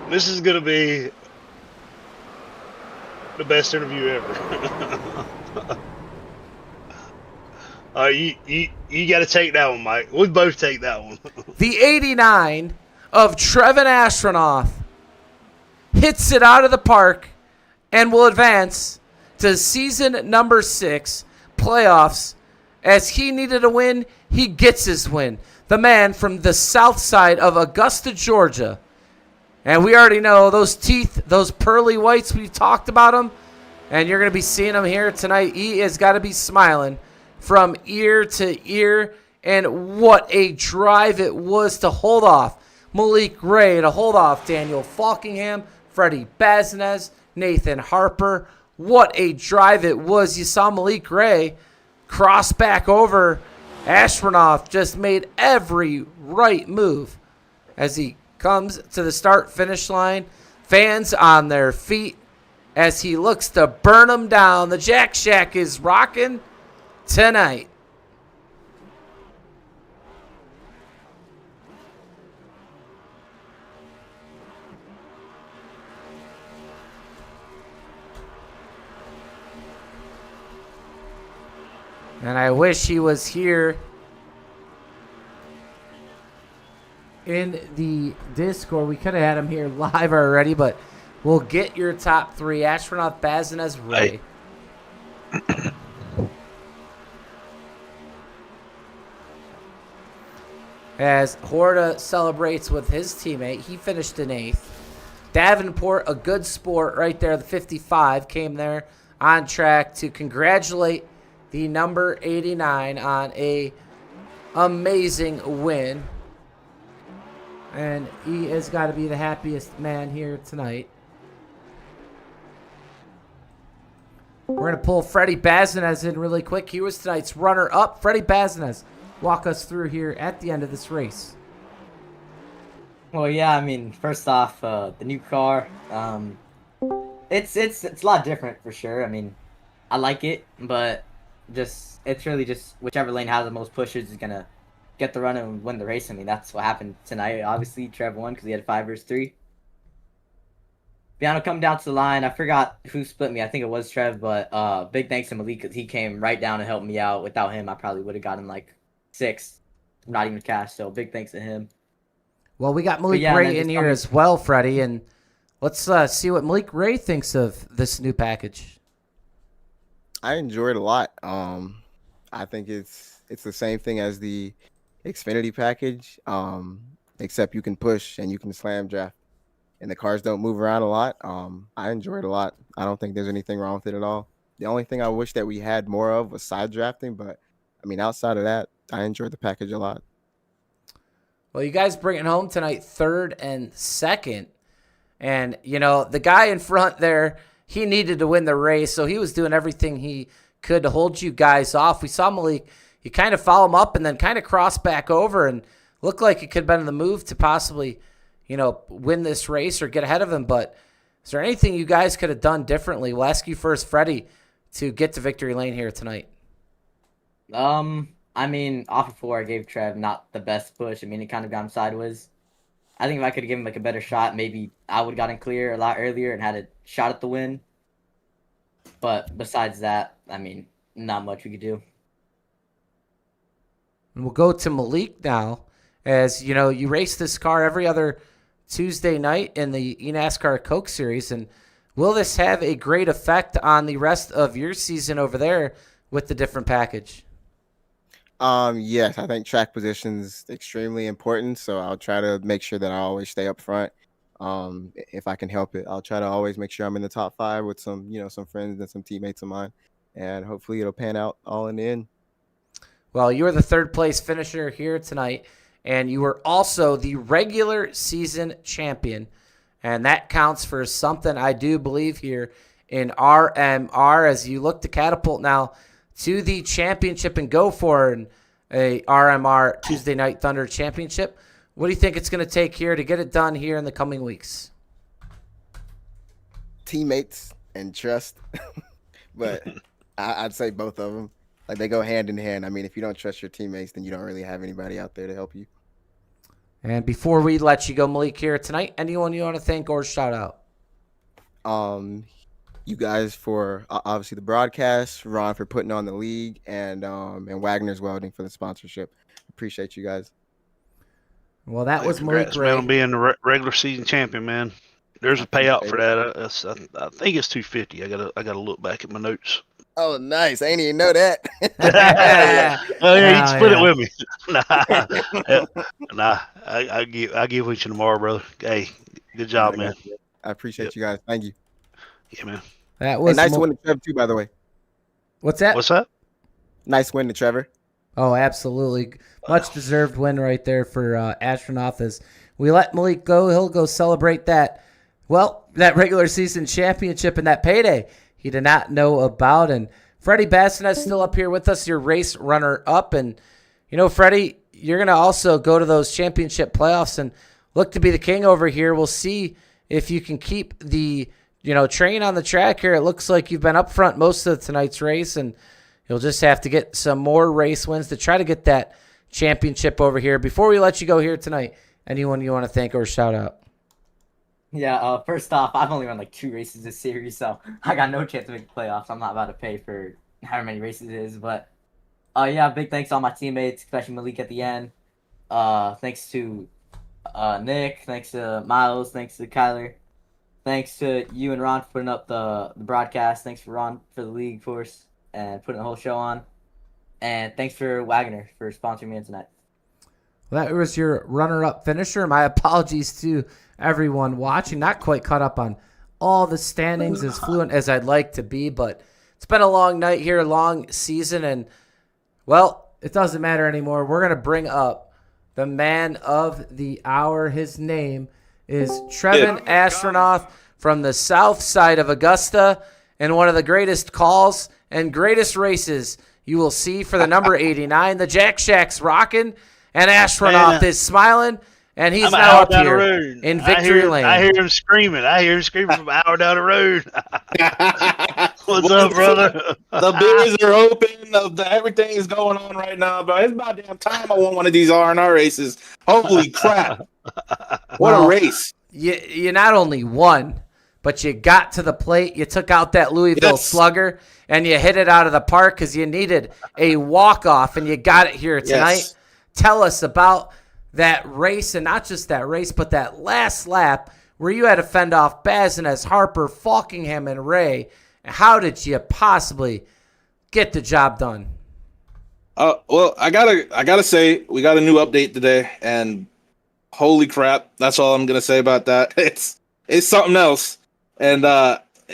This is going to be the best interview ever. You got to take that one, Mike. We both take that one. The 89 of Trevin Astronaut hits it out of the park and will advance to season number 6 playoffs. As he needed a win, he gets his win. The man from the south side of Augusta, Georgia. And we already know those teeth, those pearly whites, we've talked about them. And you're going to be seeing him here tonight. He has got to be smiling from ear to ear. And what a drive it was to hold off Malik Ray, to hold off Daniel Falkingham, Freddie Bazinez, Nathan Harper. What a drive it was. You saw Malik Ray cross back over. Astronaut just made every right move as he comes to the start-finish line. Fans on their feet as he looks to burn them down. The Jack Shack is rocking tonight. And I wish he was here in the Discord. We could have had him here live already, but we'll get your top 3. Astronaut, Bazinez, Ray. As Horta celebrates with his teammate, he finished in 8th. Davenport, a good sport right there, the 55, came there on track to congratulate the number 89 on a amazing win. And he has got to be the happiest man here tonight. We're going to pull Freddie Bazinez in really quick. He was tonight's runner-up. Freddie Bazinez, walk us through here at the end of this race. Well, yeah, I mean, first off, the new car, it's a lot different for sure. I mean, I like it, but it's really just whichever lane has the most pushes is gonna get the run and win the race. I mean, that's what happened tonight. Obviously, Trev won because he had 5 versus 3. Piano come down to the line. I forgot who split me. I think it was Trev, but big thanks to Malik because he came right down and helped me out. Without him, I probably would have gotten like 6, not even cash. So big thanks to him. Well, we got Malik Ray in here as well, Freddie, and let's see what Malik Ray thinks of this new package. I enjoy it a lot. I think it's the same thing as the Xfinity package, except you can push and you can slam draft, and the cars don't move around a lot. I enjoy it a lot. I don't think there's anything wrong with it at all. The only thing I wish that we had more of was side drafting, but I mean, outside of that, I enjoyed the package a lot. Well, you guys bring it home tonight, 3rd and 2nd. And, you know, the guy in front there, he needed to win the race, so he was doing everything he could to hold you guys off. We saw Malik, you kind of follow him up and then kind of cross back over and looked like it could have been the move to possibly, you know, win this race or get ahead of him. But is there anything you guys could have done differently? We'll ask you first, Freddie, to get to victory lane here tonight. I mean, off of 4, I gave Trev not the best push. I mean, it kind of got him sideways. I think if I could have given him like a better shot, maybe I would have gotten clear a lot earlier and had a shot at the win. But besides that, I mean, not much we could do. And we'll go to Malik now. As you know, you race this car every other Tuesday night in the eNASCAR Coke Series. And will this have a great effect on the rest of your season over there with the different package? Yes, I think track position is extremely important. So I'll try to make sure that I always stay up front. If I can help it, I'll try to always make sure I'm in the top 5 with some, some friends and some teammates of mine, and hopefully it'll pan out all in the end. Well, you were the third place finisher here tonight, and you were also the regular season champion. And that counts for something, I do believe, here in RMR as you look to catapult now to the championship and go for a RMR Tuesday Night Thunder championship. What do you think it's going to take here to get it done here in the coming weeks? Teammates and trust, but I'd say both of them. Like, they go hand in hand. I mean, if you don't trust your teammates, then you don't really have anybody out there to help you. And before we let you go, Malik, here tonight, anyone you want to thank or shout out? You guys for obviously the broadcast, Ron for putting on the league, and Wagner's Welding for the sponsorship. Appreciate you guys. Well, that was Malik Congrats, Ray. man, on being the regular season champion, man. There's a payout for that. I think it's $250. I gotta look back at my notes. Oh, nice! I ain't even know that. Oh yeah, you split yeah. it with me. Nah, I give it to you tomorrow, brother. Hey, good job, man. I appreciate you guys. Thank you. Yeah, man. That was nice win to Trevor too, by the way. What's that? What's that? Nice win to Trevor. Oh, absolutely. Much deserved win right there for Astronaut. As we let Malik go, he'll go celebrate that regular season championship and that payday he did not know about. And Freddie Bassonet's still up here with us, your race runner-up. And, Freddie, you're going to also go to those championship playoffs and look to be the king over here. We'll see if you can keep the train on the track here. It looks like you've been up front most of tonight's race, and you'll just have to get some more race wins to try to get that championship over here. Before we let you go here tonight, anyone you want to thank or shout out? Yeah, first off, I've only run like 2 races this series, so I got no chance to make the playoffs. I'm not about to pay for however many races it is, but yeah, big thanks to all my teammates, especially Malik at the end. Thanks to Nick, thanks to Miles, thanks to Kyler, thanks to you and Ron for putting up the broadcast. Thanks for Ron for the league force and putting the whole show on, and thanks for Wagner for sponsoring me tonight. Well, that was your runner-up finisher. My apologies to everyone watching. Not quite caught up on all the standings as fluent as I'd like to be, but it's been a long night here, a long season, and, well, it doesn't matter anymore. We're going to bring up the man of the hour. His name is Trevin Astronaut from the south side of Augusta, and one of the greatest calls and greatest races you will see for the number 89. The Jack Shack's rocking, and Astronaut is smiling, and he's now up here in victory lane. I hear him screaming. From an hour down the road. What's up, brother? The beers are open. Everything is going on right now, but it's about damn time I won one of these R&R races. Holy crap. What a race. You not only won, but you got to the plate. You took out that Louisville slugger, and you hit it out of the park because you needed a walk-off, and you got it here tonight. Yes. Tell us about that race, and not just that race, but that last lap where you had to fend off Bazinez, Harper, Falkingham, and Ray. How did you possibly get the job done? Well, I gotta say we got a new update today, and holy crap, that's all I'm gonna say about that. It's something else. And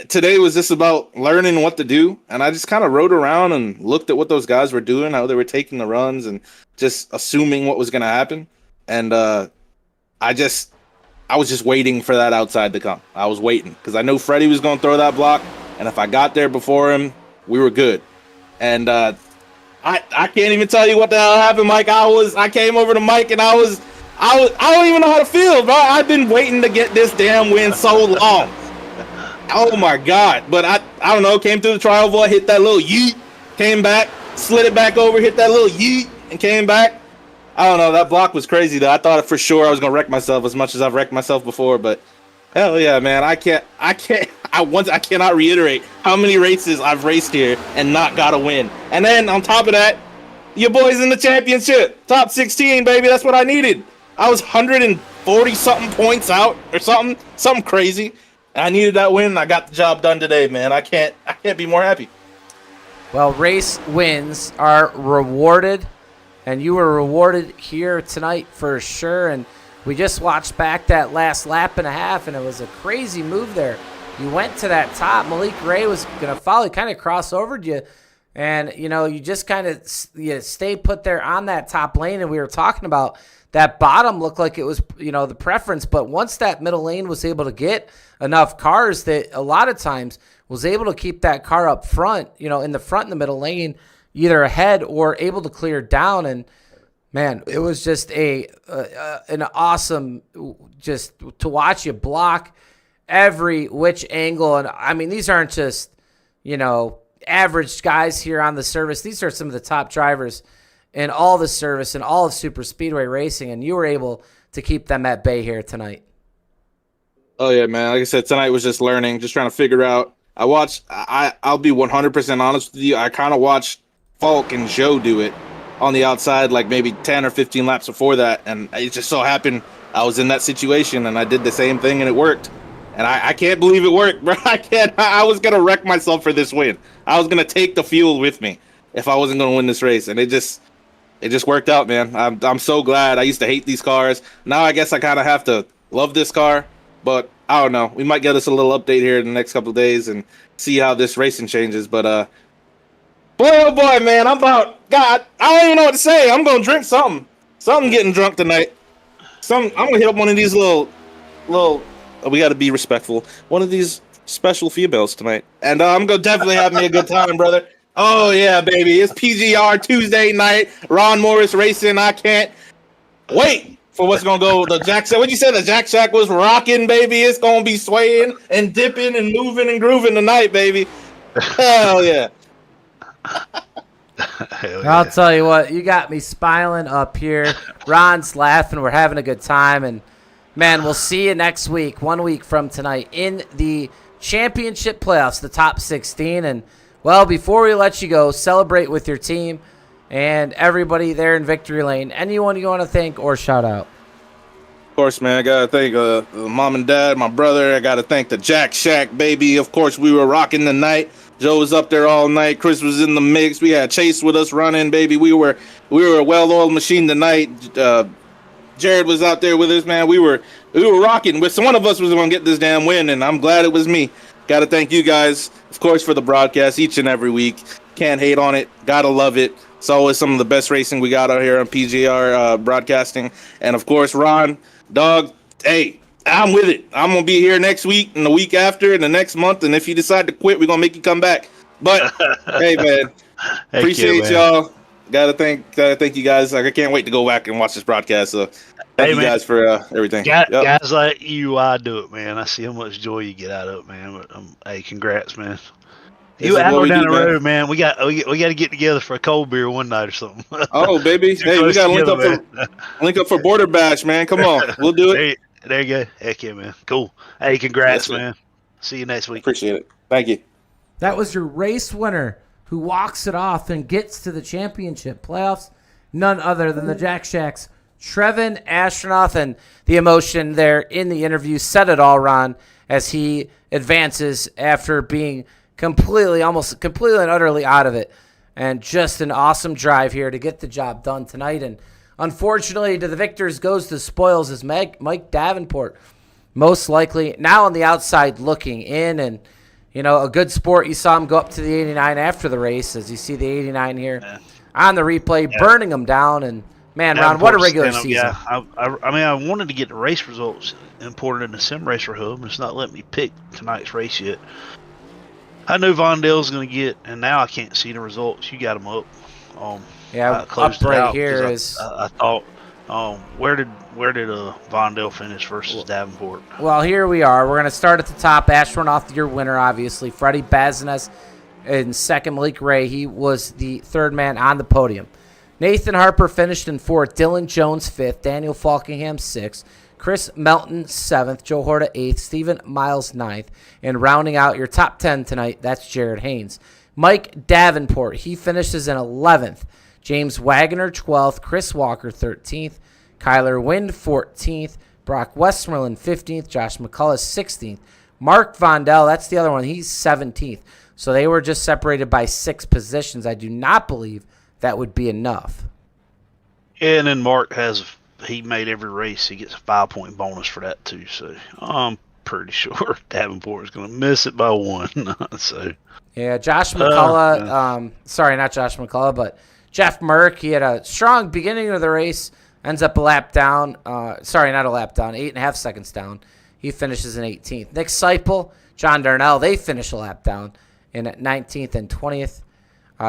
today was just about learning what to do, and I just kind of rode around and looked at what those guys were doing, how they were taking the runs, and just assuming what was gonna happen. And I was just waiting for that outside to come. I was waiting because I knew Freddie was going to throw that block, and if I got there before him, we were good. And I can't even tell you what the hell happened, Mike. I came over to Mike, and I don't even know how to feel, bro. I've been waiting to get this damn win so long. Oh my God! But I don't know. Came through the trial void, hit that little yeet, came back, slid it back over, hit that little yeet, and came back. I don't know. That block was crazy, though. I thought for sure I was gonna wreck myself as much as I've wrecked myself before. But hell yeah, man! I can't I cannot reiterate how many races I've raced here and not got a win. And then on top of that, your boys in the championship, top 16, baby. That's what I needed. I was 140 something points out or something crazy. And I needed that win. And I got the job done today, man. I can't be more happy. Well, race wins are rewarded, and you were rewarded here tonight for sure. And we just watched back that last lap and a half, and it was a crazy move there. You went to that top. Malik Ray was going to follow. He kind of crossovered you, and, you just kind of stayed put there on that top lane, and we were talking about that bottom looked like it was, the preference. But once that middle lane was able to get enough cars, that a lot of times was able to keep that car up front, in the front in the middle lane, either ahead or able to clear down. And, man, it was just an awesome just to watch you block every which angle. And, I mean, these aren't just, average guys here on the service. These are some of the top drivers in all the service and all of Super Speedway racing, and you were able to keep them at bay here tonight. Oh yeah, man. Like I said, tonight was just learning, just trying to figure out. I'll be 100% honest with you. I kind of watched Falk and Joe do it on the outside, like maybe 10 or 15 laps before that, and it just so happened I was in that situation and I did the same thing and it worked. And I can't believe it worked, bro. I was gonna wreck myself for this win. I was gonna take the fuel with me if I wasn't gonna win this race, and it just worked out, man. I'm so glad. I used to hate these cars. Now I guess I kind of have to love this car, but I don't know. We might get us a little update here in the next couple of days and see how this racing changes. But boy, oh boy, man, I don't even know what to say. I'm gonna drink something. Something getting drunk tonight. I'm gonna hit up one of these little. We got to be respectful. One of these special females tonight, and I'm gonna definitely have me a good time, brother. Oh yeah, baby! It's PGR Tuesday night. Ron Morris racing. I can't wait for what's gonna go. The Jack Shack. What you said? The Jack Shack was rocking, baby. It's gonna be swaying and dipping and moving and grooving tonight, baby. Hell yeah! Hell yeah. I'll tell you what, you got me smiling up here. Ron's laughing. We're having a good time, and man, we'll see you next week, 1 week from tonight, in the championship playoffs, the top 16. And, well, before we let you go, celebrate with your team and everybody there in Victory Lane. Anyone you want to thank or shout out? Of course, man. I gotta thank mom and dad, my brother. I gotta thank the Jack Shack, baby. Of course, we were rocking the night. Joe was up there all night. Chris was in the mix. We had Chase with us running, baby. We were a well-oiled machine tonight. Jared was out there with us, man. We were rocking. But one of us was going to get this damn win, and I'm glad it was me. Got to thank you guys, of course, for the broadcast each and every week. Can't hate on it. Got to love it. It's always some of the best racing we got out here on PGR broadcasting. And, of course, Ron, dog, hey, I'm with it. I'm going to be here next week and the week after and the next month. And if you decide to quit, we're going to make you come back. But, hey, man, appreciate y'all. Gotta thank you guys. Like, I can't wait to go back and watch this broadcast. So thank you guys for everything. Guys like you, I do it, man. I see how much joy you get out of it, man. But, hey, congrats, man. You out down the road, man. We got to get together for a cold beer one night or something. Oh, baby. Hey, we got to link up for Border Bash, man. Come on. We'll do it. There you go. Heck yeah, man. Cool. Hey, congrats, man. See you next week. Appreciate it. Thank you. That was your race winner who walks it off and gets to the championship playoffs. None other than the Jack Shacks, Trevin Astronaut. And the emotion there in the interview said it all, Ron, as he advances after being almost completely and utterly out of it. And just an awesome drive here to get the job done tonight. And unfortunately, to the victors goes the spoils as Mike Davenport, most likely now on the outside looking in. And, a good sport. You saw him go up to the 89 after the race, as you see the 89 here on the replay, burning him down. And, man, Ron, what a regular season. Yeah, I wanted to get the race results imported in the sim racer hub, and it's not letting me pick tonight's race yet. I knew Vondale's going to get, and now I can't see the results. You got them up. Up right here is. I thought, where did Vondale finish versus Davenport? Well, here we are. We're going to start at the top. Astronaut, your winner, obviously. Freddie Bazines in second. Malik Ray, he was the third man on the podium. Nathan Harper finished in fourth. Dylan Jones fifth. Daniel Falkingham sixth. Chris Melton, 7th. Joe Horta, 8th. Stephen Miles, 9th. And rounding out your top 10 tonight, that's Jared Haynes. Mike Davenport, he finishes in 11th. James Wagner, 12th. Chris Walker, 13th. Kyler Wind, 14th. Brock Westmoreland, 15th. Josh McCullough, 16th. Mark Vondell, that's the other one. He's 17th. So they were just separated by 6 positions. I do not believe that would be enough. Yeah, and then Mark he made every race. He gets a 5-point bonus for that too. So I'm pretty sure Davenport is going to miss it by 1. So yeah, Josh McCullough. Sorry, not Josh McCullough, but Jeff Merck. He had a strong beginning of the race. Ends up a lap down. Sorry, not a lap down. 8.5 seconds down. He finishes in 18th. Nick Seipel, John Darnell, they finish a lap down in at 19th and 20th.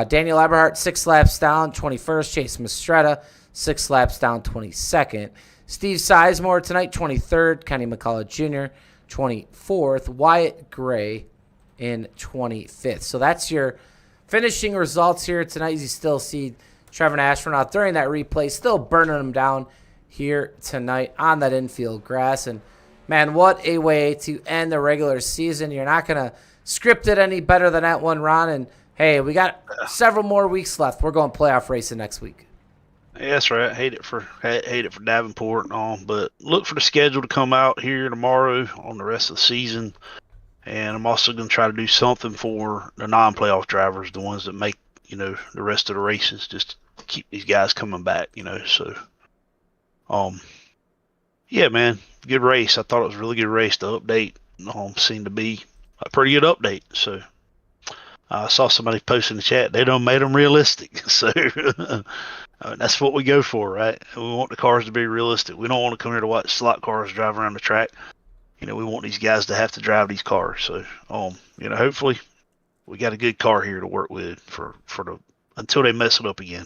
Daniel Eberhardt, 6 laps down, 21st. Chase Mastretta, 6 laps down, 22nd. Steve Sizemore tonight, 23rd. Kenny McCullough Jr., 24th. Wyatt Gray in 25th. So that's your finishing results here tonight. As you still see Trevor Astronaut during that replay, still burning them down here tonight on that infield grass. And, man, what a way to end the regular season. You're not going to script it any better than that one, Ron. And, hey, we got several more weeks left. We're going playoff racing next week. yeah, that's right. Hate it for Davenport and all, but look for the schedule to come out here tomorrow on the rest of the season. And I'm also going to try to do something for the non-playoff drivers, the ones that make, the rest of the races, just to keep these guys coming back, So, yeah, man, good race. I thought it was a really good race. The update seemed to be a pretty good update. So, I saw somebody post in the chat. They done made them realistic. So, that's what we go for, right? We want the cars to be realistic. We don't want to come here to watch slot cars drive around the track. We want these guys to have to drive these cars. So, hopefully we got a good car here to work with for until they mess it up again.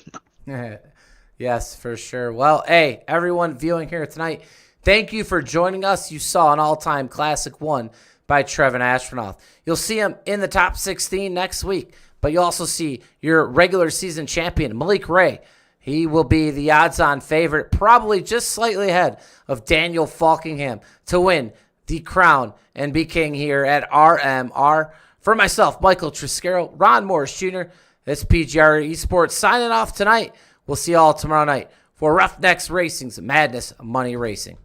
Yes, for sure. Well, hey, everyone viewing here tonight, thank you for joining us. You saw an all-time classic won by Trevor Astronaut. You'll see him in the top 16 next week, but you'll also see your regular season champion, Malik Ray. He will be the odds-on favorite, probably just slightly ahead of Daniel Falkingham to win the crown and be king here at RMR. For myself, Michael Triscaro, Ron Morris Jr., this PGR eSports signing off tonight. We'll see you all tomorrow night for Roughnecks Racing's Madness Money Racing.